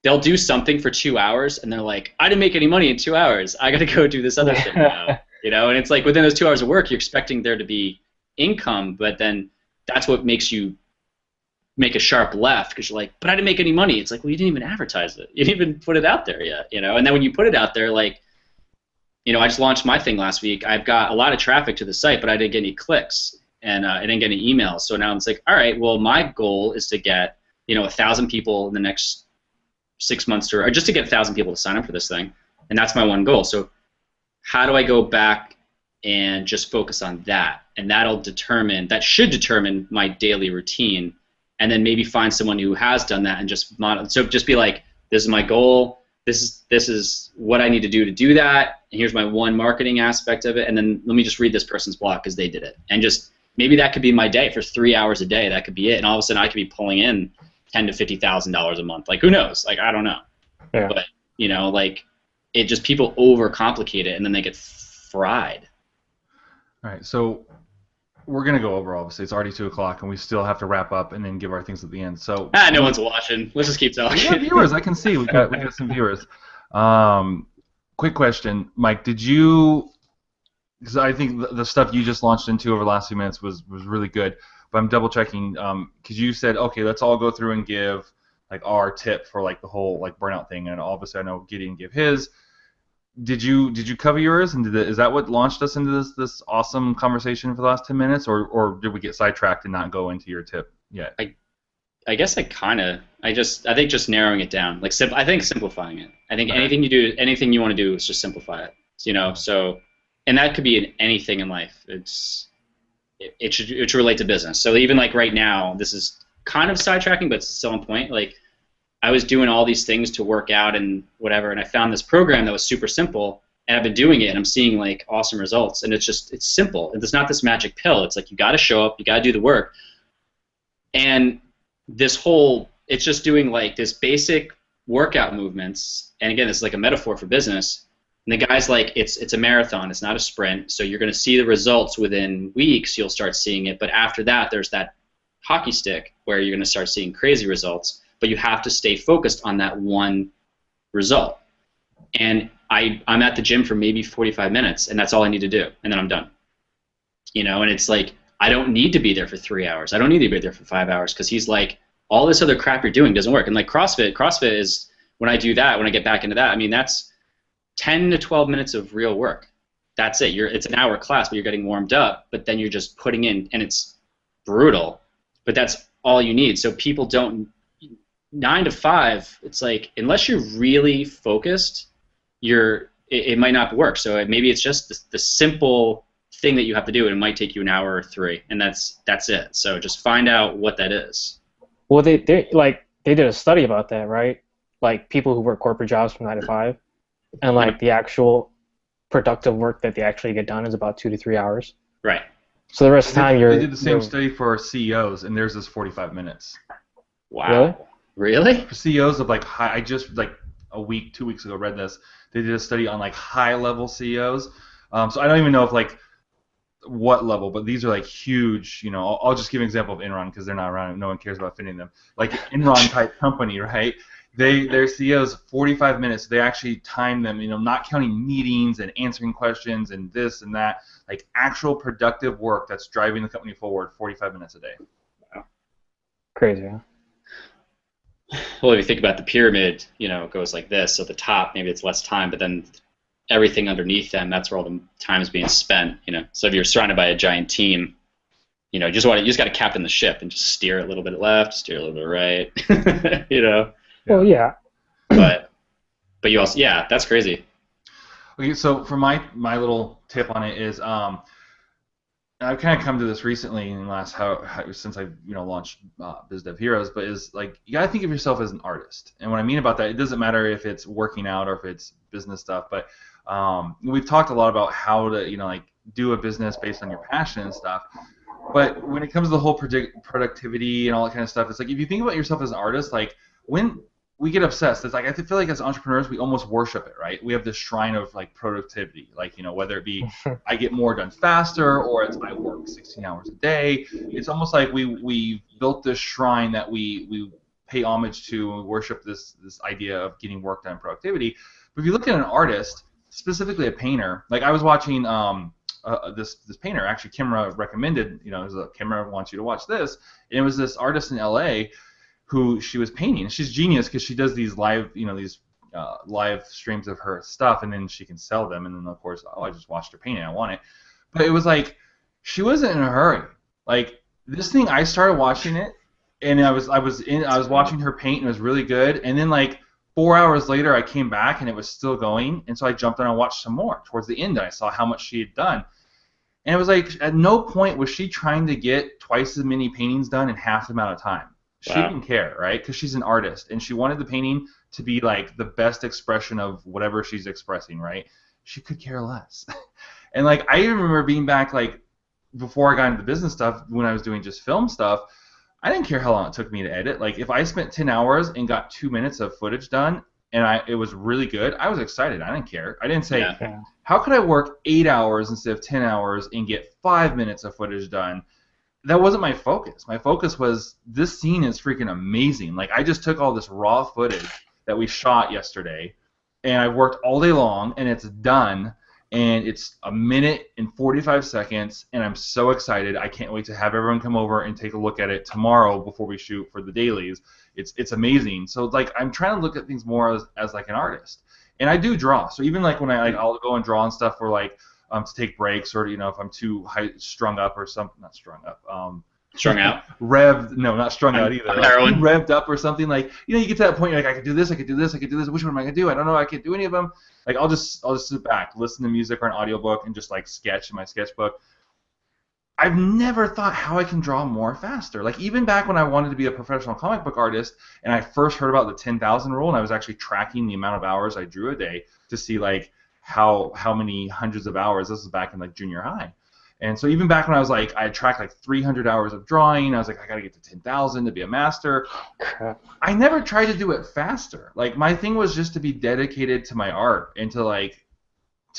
they'll do something for 2 hours and they're like, I didn't make any money in 2 hours, I got to go do this other thing now. And it's like within those 2 hours of work, you're expecting there to be income, but then that's what makes you make a sharp left, because you're like, but I didn't make any money. It's like, well, you didn't even advertise it. You didn't even put it out there yet, And then when you put it out there, like, I just launched my thing last week. I've got a lot of traffic to the site, but I didn't get any clicks, and I didn't get any emails. So now it's like, all right, well, my goal is to get, 1,000 people in the next 6 months, or just to get 1,000 people to sign up for this thing, and that's my one goal. So how do I go back and just focus on that? And that should determine my daily routine. And then maybe find someone who has done that and just model. So just be like, this is my goal. This is what I need to do that. And here's my one marketing aspect of it. And then let me just read this person's blog because they did it. And just maybe that could be my day for 3 hours a day. That could be it. And all of a sudden I could be pulling in $10,000 to $50,000 a month. Like, who knows? Like, I don't know. Yeah. But like it just, people overcomplicate it and then they get fried. All right. So we're going to go over, obviously. It's already 2 o'clock, and we still have to wrap up and then give our things at the end. So no one's watching. Let's just keep talking. We got viewers. I can see. We got some viewers. Quick question, Mike. Did you – because I think the stuff you just launched into over the last few minutes was really good, but I'm double-checking because you said, okay, let's all go through and give like our tip for like the whole like burnout thing, and obviously I know Gideon give his. Did you cover yours, and is that what launched us into this awesome conversation for the last 10 minutes, or did we get sidetracked and not go into your tip yet? I guess I think just narrowing it down, like I think simplifying it. I think anything you want to do is just simplify it. So, and that could be in anything in life. It should relate to business. So even like right now, this is kind of sidetracking, but it's still on point. Like, I was doing all these things to work out and whatever, and I found this program that was super simple, and I've been doing it, and I'm seeing like awesome results. And it's simple. It's not this magic pill. It's like you got to show up, you got to do the work, and it's just doing like this basic workout movements. And again, this is like a metaphor for business. And the guy's like, it's a marathon. It's not a sprint. So you're going to see the results within weeks. You'll start seeing it, but after that, there's that hockey stick where you're going to start seeing crazy results. But you have to stay focused on that one result. And I'm at the gym for maybe 45 minutes, and that's all I need to do, and then I'm done. And it's like, I don't need to be there for 3 hours. I don't need to be there for 5 hours, because he's like, all this other crap you're doing doesn't work. And like CrossFit is, when I do that, when I get back into that, I mean, that's 10 to 12 minutes of real work. That's it. It's an hour class, but you're getting warmed up, but then you're just putting in, and it's brutal, but that's all you need. So people don't, 9 to 5, it's like, unless you're really focused, it might not work. So maybe it's just the simple thing that you have to do, and it might take you an hour or 3, and that's it. So just find out what that is. Well, they did a study about that, right? Like people who work corporate jobs from 9 to 5, and like the actual productive work that they actually get done is about 2 to 3 hours. Right. So the rest of the time they did the same study for CEOs, and theirs is 45 minutes. Wow. Really? For CEOs of like I just like a week, 2 weeks ago read this. They did a study on like high level CEOs. So I don't even know if like what level, but these are like huge, you know, I'll just give an example of Enron because they're not around. No one cares about fitting them. Like Enron type company, right? Their CEOs 45 minutes. They actually time them, you know, not counting meetings and answering questions and this and that, like actual productive work that's driving the company forward 45 minutes a day. Wow. Crazy, huh? Well, if you think about the pyramid, you know, it goes like this. So the top, maybe it's less time, but then everything underneath them, that's where all the time is being spent, you know. So if you're surrounded by a giant team, you know, you just got to captain the ship and just steer a little bit left, steer a little bit right, you know. Well, yeah. But you also, yeah, that's crazy. Okay, so for my little tip on it is, I've kind of come to this recently in the last since I've launched BizDev Heroes, but is like you gotta think of yourself as an artist. And what I mean about that, it doesn't matter if it's working out or if it's business stuff, but we've talked a lot about how to like do a business based on your passion and stuff. But when it comes to the whole productivity and all that kind of stuff, it's like if you think about yourself as an artist, like when we get obsessed, it's like I feel like as entrepreneurs we almost worship it, right? We have this shrine of like productivity, like whether it be I get more done faster or it's I work 16 hours a day. It's almost like we built this shrine that we pay homage to and worship this idea of getting work done, productivity. But if you look at an artist, specifically a painter, like I was watching this painter, actually Kimra recommended, Kimra wants you to watch this, and it was this artist in LA who she was painting. She's genius because she does these live, live streams of her stuff, and then she can sell them. And then of course, I just watched her painting. I want it, but it was like she wasn't in a hurry. Like this thing, I started watching it, and I was watching her paint, and it was really good. And then like 4 hours later, I came back, and it was still going. And so I jumped on and watched some more. Towards the end, and I saw how much she had done. And it was like at no point was she trying to get twice as many paintings done in half the amount of time. She didn't care, right? Because she's an artist, and she wanted the painting to be like the best expression of whatever she's expressing, right? She could care less. And like I even remember being back like before I got into the business stuff, when I was doing just film stuff, I didn't care how long it took me to edit. Like if I spent 10 hours and got 2 minutes of footage done, and it was really good, I was excited. I didn't care. I didn't say, how could I work 8 hours instead of 10 hours and get 5 minutes of footage done? That wasn't my focus. My focus was this scene is freaking amazing. Like I just took all this raw footage that we shot yesterday, and I worked all day long, and it's done, and it's 1 minute and 45 seconds, and I'm so excited. I can't wait to have everyone come over and take a look at it tomorrow before we shoot for the dailies. It's amazing. So like I'm trying to look at things more as like an artist, and I do draw. So even like when I'll go and draw and stuff for like. To take breaks, or if I'm too strung up or something, not strung up. Strung out. Revved, no, not strung out either. Like, heroin. Revved up or something like you get to that point, you're like I could do this, I could do this, I could do this. Which one am I gonna do? I don't know. I can't do any of them. Like I'll just sit back, listen to music or an audiobook, and just like sketch in my sketchbook. I've never thought how I can draw more faster. Like even back when I wanted to be a professional comic book artist, and I first heard about the 10,000 rule, and I was actually tracking the amount of hours I drew a day to see like. How many hundreds of hours. This was back in like junior high, and so even back when I was like I tracked like 300 hours of drawing, I was like I gotta get to 10,000 to be a master. I never tried to do it faster. Like my thing was just to be dedicated to my art and to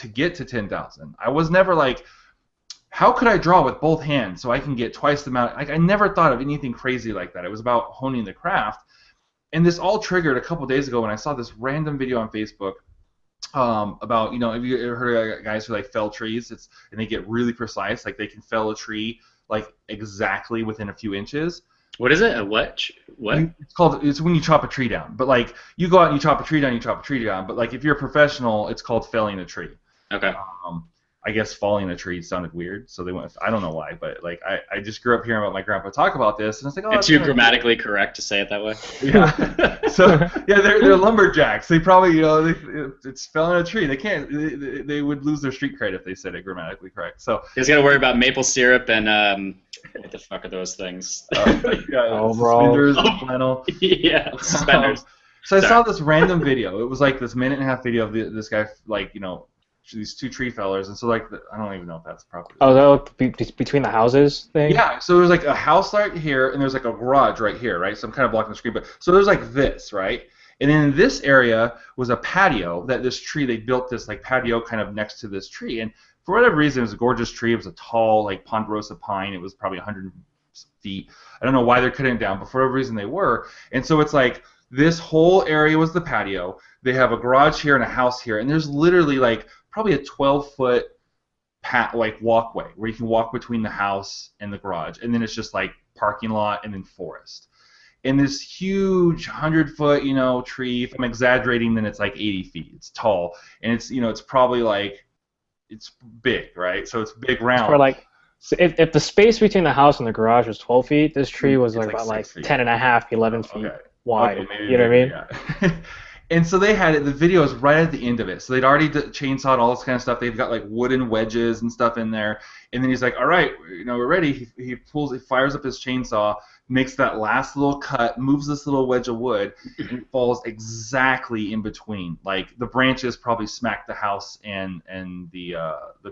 get to 10,000. I was never like how could I draw with both hands so I can get twice the amount. Like I never thought of anything crazy like that. It was about honing the craft, and this all triggered a couple days ago when I saw this random video on Facebook. About have you ever heard of guys who like fell trees? And they get really precise, like they can fell a tree like exactly within a few inches. What is it? A what? What? It's when you chop a tree down. But like you go out and you chop a tree down, you chop a tree down. But like if you're a professional, it's called felling a tree. Okay. I guess falling a tree sounded weird, so they went. I don't know why, but like I just grew up hearing about my grandpa talk about this, and I was like, oh, it's too grammatically correct to say it that way. Yeah. So yeah, they're lumberjacks. They probably it's felling a tree. They can't. They would lose their street cred if they said it grammatically correct. So he's got to worry about maple syrup and what the fuck are those things? Suspenders, flannel. Yeah, suspenders. So I saw this random video. It was like this 1.5-minute video of this guy like these two tree fellers, and so like I don't even know if that's proper. Oh, they're between the houses thing? Yeah, so there's like a house right here, and there's like a garage right here, right? So I'm kind of blocking the screen, but so there's like this, right? And then in this area was a patio that this tree, they built this like patio kind of next to this tree. And for whatever reason, it was a gorgeous tree. It was a tall like ponderosa pine. It was probably 100 feet. I don't know why they're cutting it down, but for whatever reason they were. And so it's like this whole area was the patio. They have a garage here and a house here. And there's literally like probably a 12-foot like walkway where you can walk between the house and the garage. And then it's just like parking lot and then forest. And this huge 100-foot, you know, tree, if I'm exaggerating, then it's like 80 feet. It's tall. And it's, you know, it's probably like, it's big, right? So it's big round. For like, so if the space between the house and the garage was 12 feet, this tree was like about like 10 and a half, 11 feet wide. Okay, maybe, you know what I mean? Yeah. And so they had it, the video is right at the end of it. So they'd already chainsawed all this kind of stuff. They've got like wooden wedges and stuff in there. And then he's like, all right, you know, we're ready. He fires up his chainsaw, makes that last little cut, moves this little wedge of wood, and it falls exactly in between. Like the branches probably smack the house and the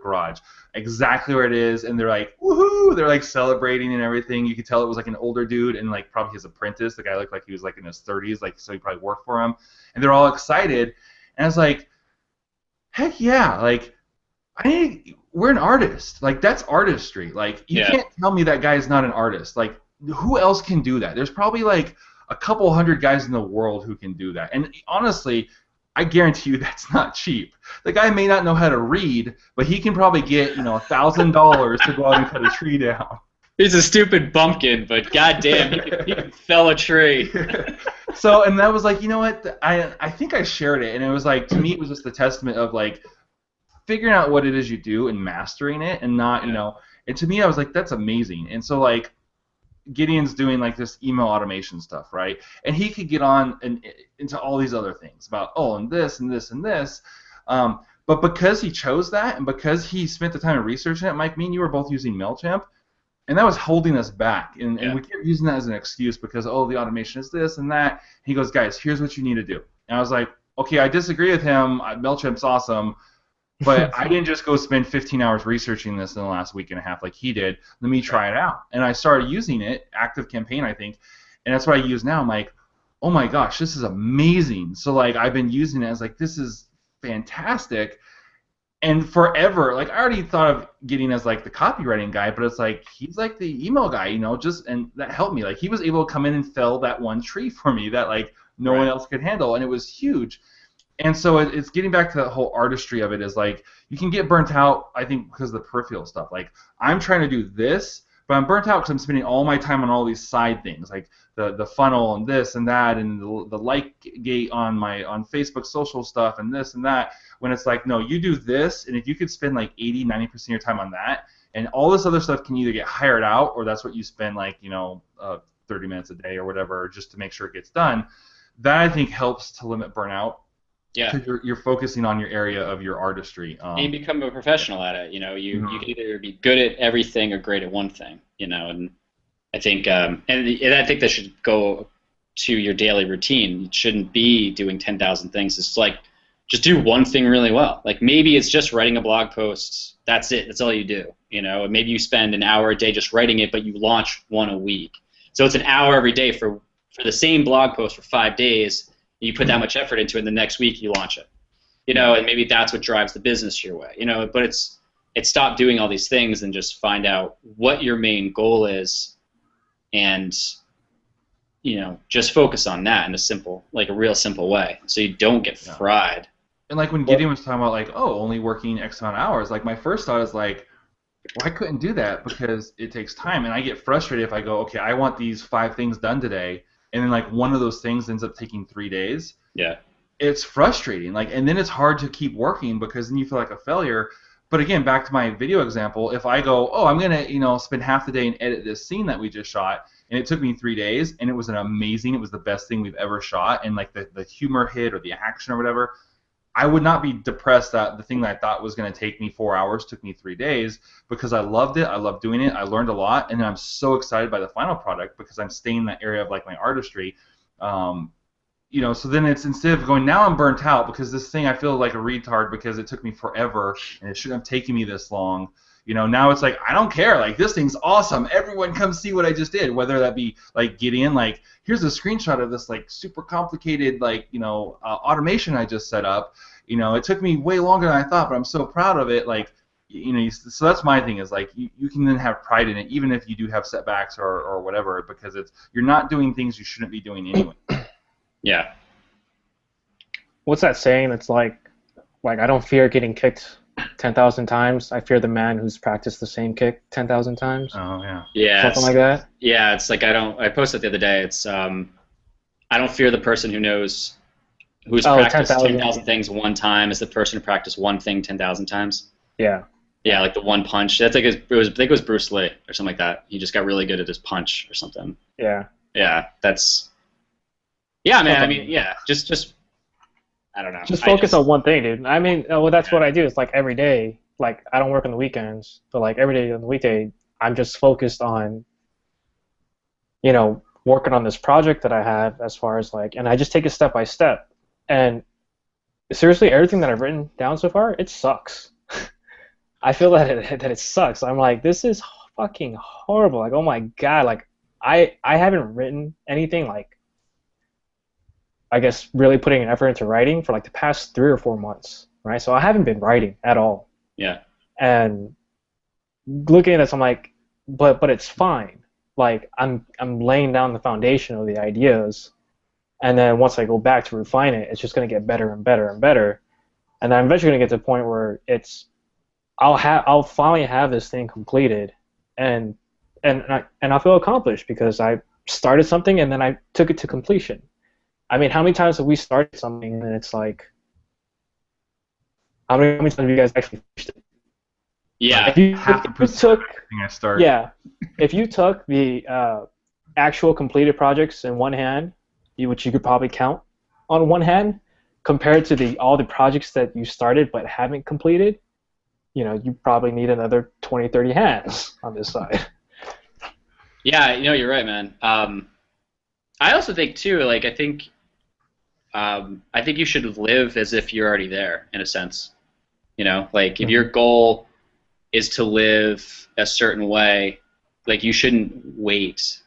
garage exactly where it is. And they're like, woohoo! They're like celebrating and everything. You could tell it was like an older dude and like probably his apprentice. The guy looked like he was like in his 30s, like so he probably worked for him. And they're all excited. And I was like, heck yeah! Like we're an artist. Like that's artistry. Like you can't tell me that guy is not an artist. Like who else can do that? There's probably like a couple hundred guys in the world who can do that. And honestly, I guarantee you that's not cheap. The guy may not know how to read, but he can probably get, you know, $1,000 to go out and cut a tree down. He's a stupid bumpkin, but goddamn, he can fell a tree. So, and that was like, you know what? I think I shared it, and it was like, to me, it was just a testament of like figuring out what it is you do and mastering it, and not, you know. And to me, I was like, that's amazing. And so like, Gideon's doing like this email automation stuff, right? And he could get on and into all these other things about and this and this and this. But because he chose that, and because he spent the time researching it, Mike, me and you were both using MailChimp, and that was holding us back. And we kept using that as an excuse because, the automation is this and that. He goes, guys, here's what you need to do. And I was like, okay, I disagree with him. MailChimp's awesome. But I didn't just go spend 15 hours researching this in the last week and a half like he did. Let me try it out. And I started using it, ActiveCampaign, I think, and that's what I use now. I'm like, oh my gosh, this is amazing. So like I've been using it as like, this is fantastic. And forever, like I already thought of Gideon as like the copywriting guy, but it's like he's like the email guy, you know, and that helped me. Like he was able to come in and fell that one tree for me that like no one else could handle, and it was huge. And so it's getting back to that whole artistry of it is like you can get burnt out, I think, because of the peripheral stuff. Like I'm trying to do this, but I'm burnt out because I'm spending all my time on all these side things, like the funnel and this and that and the like gate on Facebook social stuff and this and that. When it's like, no, you do this, and if you could spend like 80-90% of your time on that, and all this other stuff can either get hired out or that's what you spend like 30 minutes a day or whatever just to make sure it gets done. That I think helps to limit burnout. Yeah, because you're focusing on your area of your artistry. And you become a professional at it. You know, you can either be good at everything or great at one thing. You know, and I think and I think that should go to your daily routine. You shouldn't be doing 10,000 things. It's like just do one thing really well. Like maybe it's just writing a blog post. That's it. That's all you do. You know, and maybe you spend an hour a day just writing it, but you launch one a week. So it's an hour every day for the same blog post for 5 days. You put that much effort into it, and the next week you launch it. You know, and maybe that's what drives the business your way. You know, but it's stop doing all these things and just find out what your main goal is, and just focus on that in a real simple way, so you don't get fried. And like when Gideon was talking about like, only working X amount of hours, like my first thought is like, well, I couldn't do that because it takes time, and I get frustrated if I go, okay, I want these 5 things done today. And then like one of those things ends up taking 3 days. Yeah. It's frustrating. Like, and then it's hard to keep working because then you feel like a failure. But again, back to my video example, if I go, I'm gonna spend half the day and edit this scene that we just shot, and it took me 3 days, and it was it was the best thing we've ever shot, and like the humor hit or the action or whatever, I would not be depressed that the thing that I thought was going to take me 4 hours took me 3 days, because I loved it. I loved doing it. I learned a lot, and I'm so excited by the final product because I'm staying in that area of like my artistry. So then it's, instead of going, now I'm burnt out because this thing I feel like a retard because it took me forever and it shouldn't have taken me this long. You know, now it's like, I don't care. Like, this thing's awesome. Everyone come see what I just did. Whether that be like Gideon, like, here's a screenshot of this like super complicated like, you know, automation I just set up. You know, it took me way longer than I thought, but I'm so proud of it. Like, you know, so that's my thing is like you can then have pride in it, even if you do have setbacks or whatever, because you're not doing things you shouldn't be doing anyway. Yeah. What's that saying? It's like I don't fear getting kicked 10,000 times. I fear the man who's practiced the same kick 10,000 times. Oh yeah. Yeah. Something like that. Yeah, it's like I posted the other day. It's I don't fear the person who's practiced 10,000 things one time as the person who practiced one thing 10,000 times. Yeah. Yeah, like the one punch. That's like I think it was Bruce Lee or something like that. He just got really good at his punch or something. Yeah. Yeah, that's. Yeah, man. I mean, yeah, just. I don't know. Just focus on one thing, dude. I mean, well, that's what I do. It's like every day. Like I don't work on the weekends, but like every day on the weekday, I'm just focused on, you know, working on this project that I have as far as like, and I just take it step by step. And seriously, everything that I've written down so far, it sucks. I feel that it sucks. I'm like, this is fucking horrible. Like, oh my god. Like, I haven't written anything like, I guess, really putting an effort into writing for like the past 3 or 4 months, right? So I haven't been writing at all. Yeah. And looking at this, I'm like, but it's fine. Like, I'm laying down the foundation of the ideas, and then once I go back to refine it, it's just gonna get better and better and better, and then I'm eventually gonna get to the point where I'll finally have this thing completed, and I feel accomplished because I started something and then I took it to completion. I mean, how many times have we started something and it's like, how many times have you guys actually finished it? Yeah. If you took the actual completed projects in one hand, which you could probably count on one hand, compared to all the projects that you started but haven't completed, you know, you probably need another 20, 30 hands on this side. Yeah, you know, you're right, man. I also think too, like, I think you should live as if you're already there, in a sense. You know, like if your goal is to live a certain way, like you shouldn't wait.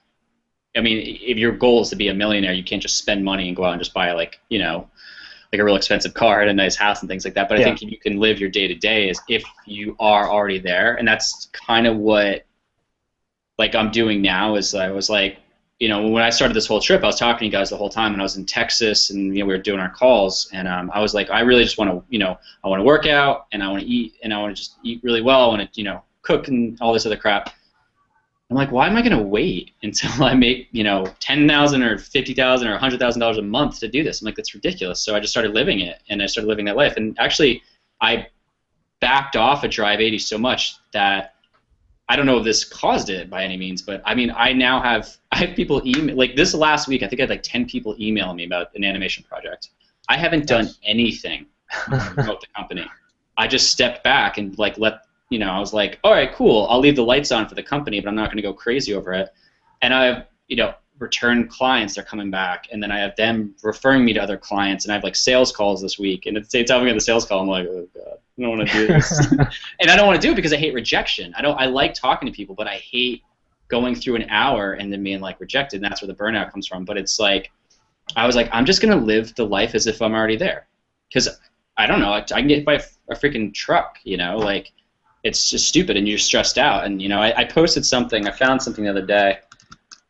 I mean, if your goal is to be a millionaire, you can't just spend money and go out and just buy, like, you know, like a real expensive car and a nice house and things like that. But I think you can live your day-to-day as if you are already there. And that's kind of what, like, I'm doing now is I was like, you know, when I started this whole trip, I was talking to you guys the whole time, and I was in Texas, and, you know, we were doing our calls, and I was like, I really just want to, you know, I want to work out, and I want to eat, and I want to just eat really well. I want to, you know, cook and all this other crap. I'm like, why am I going to wait until I make, you know, $10,000 or $50,000 or $100,000 a month to do this? I'm like, that's ridiculous. So I just started living it, and I started living that life. And actually, I backed off of Drive 80 so much that I don't know if this caused it by any means, but I mean, I have people email, like this last week, I think I had like 10 people email me about an animation project. I haven't done anything to promote the company. I just stepped back and like you know, I was like, all right, cool. I'll leave the lights on for the company, but I'm not going to go crazy over it. And I have, you know, return clients, they're coming back, and then I have them referring me to other clients, and I have like sales calls this week. And at the same time, I'm getting the sales call, I'm like, oh god, I don't want to do this. And I don't want to do it because I hate rejection. I like talking to people, but I hate going through an hour and then being like rejected. And that's where the burnout comes from. But it's like, I was like, I'm just gonna live the life as if I'm already there, because I don't know, I can get hit by a freaking truck, you know, like. It's just stupid, and you're stressed out. And, you know, I posted something. I found something the other day,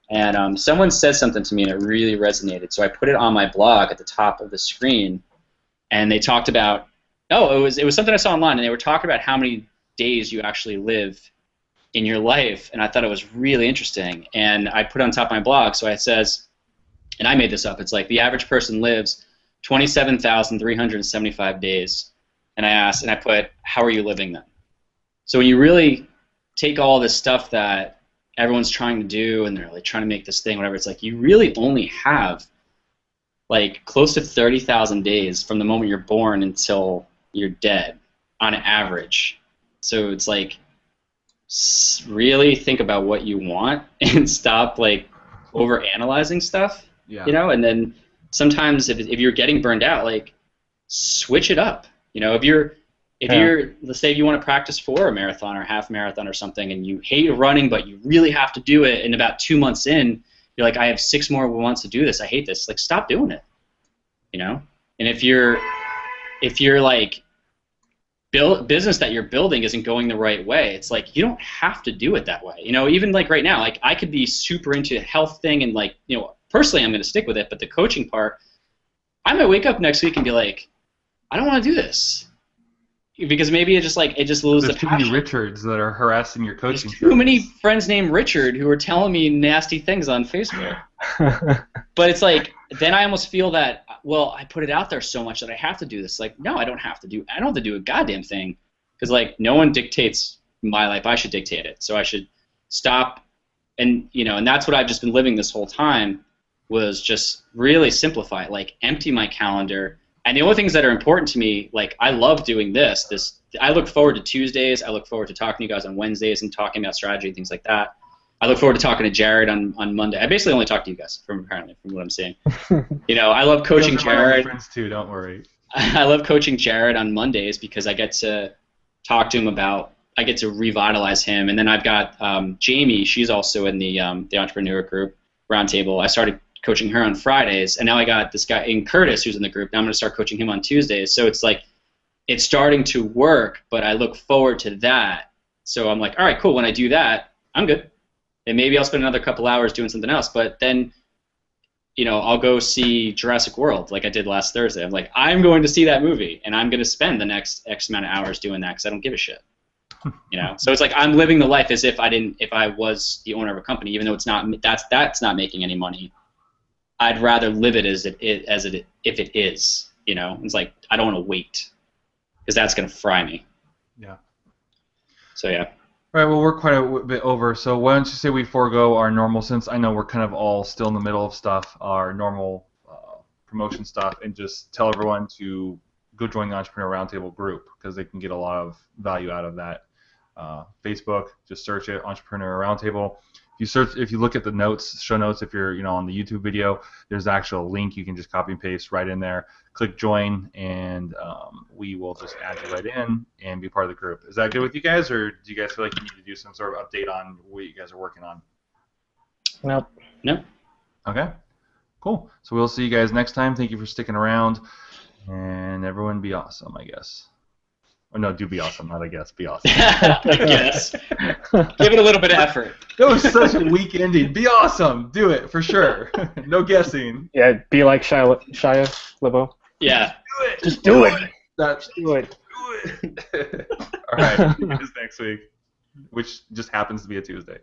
and someone said something to me, and it really resonated. So I put it on my blog at the top of the screen, and they talked about, it was something I saw online, and they were talking about how many days you actually live in your life, and I thought it was really interesting. And I put it on top of my blog, so it says, and I made this up, it's like the average person lives 27,375 days. And I asked, and I put, how are you living then? So when you really take all this stuff that everyone's trying to do, and they're like trying to make this thing, whatever, it's like you really only have like close to 30,000 days from the moment you're born until you're dead on average. So it's like really think about what you want and stop like over-analyzing stuff, you know? And then sometimes if you're getting burned out, like switch it up. You know, if you're If you're, let's say you want to practice for a marathon or half marathon or something, and you hate running, but you really have to do it, and about 2 months in, you're like, I have 6 more months to do this. I hate this. Like, stop doing it. You know? And if you're like, business that you're building isn't going the right way, it's like, you don't have to do it that way. You know, even like right now, like I could be super into a health thing and like, you know, personally I'm going to stick with it, but the coaching part, I might wake up next week and be like, I don't want to do this. Because maybe it just loses the passion. There's too many Richards that are harassing your coaching. There's too many friends named Richard who are telling me nasty things on Facebook. But it's like, then I almost feel that, well, I put it out there so much that I have to do this. Like, no, I don't have to do a goddamn thing. Because like, no one dictates my life. I should dictate it. So I should stop. And you know, and that's what I've just been living this whole time, was just really simplify it. Like, empty my calendar. And the only things that are important to me, like, I love doing this. I look forward to Tuesdays. I look forward to talking to you guys on Wednesdays and talking about strategy and things like that. I look forward to talking to Jared on Monday. I basically only talk to you guys, from what I'm seeing. You know, I love coaching Jared. Friends too, don't worry. I love coaching Jared on Mondays because I get to talk to him about. I get to revitalize him, and then I've got Jamie. She's also in the entrepreneur group Roundtable. I started coaching her on Fridays, and now I got this guy in Curtis who's in the group. Now I'm going to start coaching him on Tuesdays. So it's like, it's starting to work, but I look forward to that. So I'm like, all right, cool. When I do that, I'm good. And maybe I'll spend another couple hours doing something else. But then, you know, I'll go see Jurassic World like I did last Thursday. I'm like, I'm going to see that movie, and I'm going to spend the next X amount of hours doing that because I don't give a shit. You know, so it's like I'm living the life as if I was the owner of a company, even though it's not. That's not making any money. I'd rather live it if it is, you know. It's like, I don't want to wait, because that's going to fry me. Yeah. So, yeah. All right, well, we're quite a bit over, so why don't you say we forego our normal, since I know we're kind of all still in the middle of stuff, our normal promotion stuff, and just tell everyone to go join the Entrepreneur Roundtable group, because they can get a lot of value out of that. Facebook, just search it, Entrepreneur Roundtable. If you look at the notes, show notes, if you're on the YouTube video, there's an actual link you can just copy and paste right in there. Click join, and we will just add you right in and be part of the group. Is that good with you guys, or do you guys feel like you need to do some sort of update on what you guys are working on? Nope. No. Okay. Cool. So we'll see you guys next time. Thank you for sticking around, and everyone be awesome, I guess. Or no, do be awesome, not I guess. Be awesome. I guess. Give it a little bit of effort. That was such a weak ending. Be awesome. Do it, for sure. No guessing. Yeah, be like Shia LaBeouf. Yeah. Do it. Just do it. Do it. All right. See you guys next week, which just happens to be a Tuesday.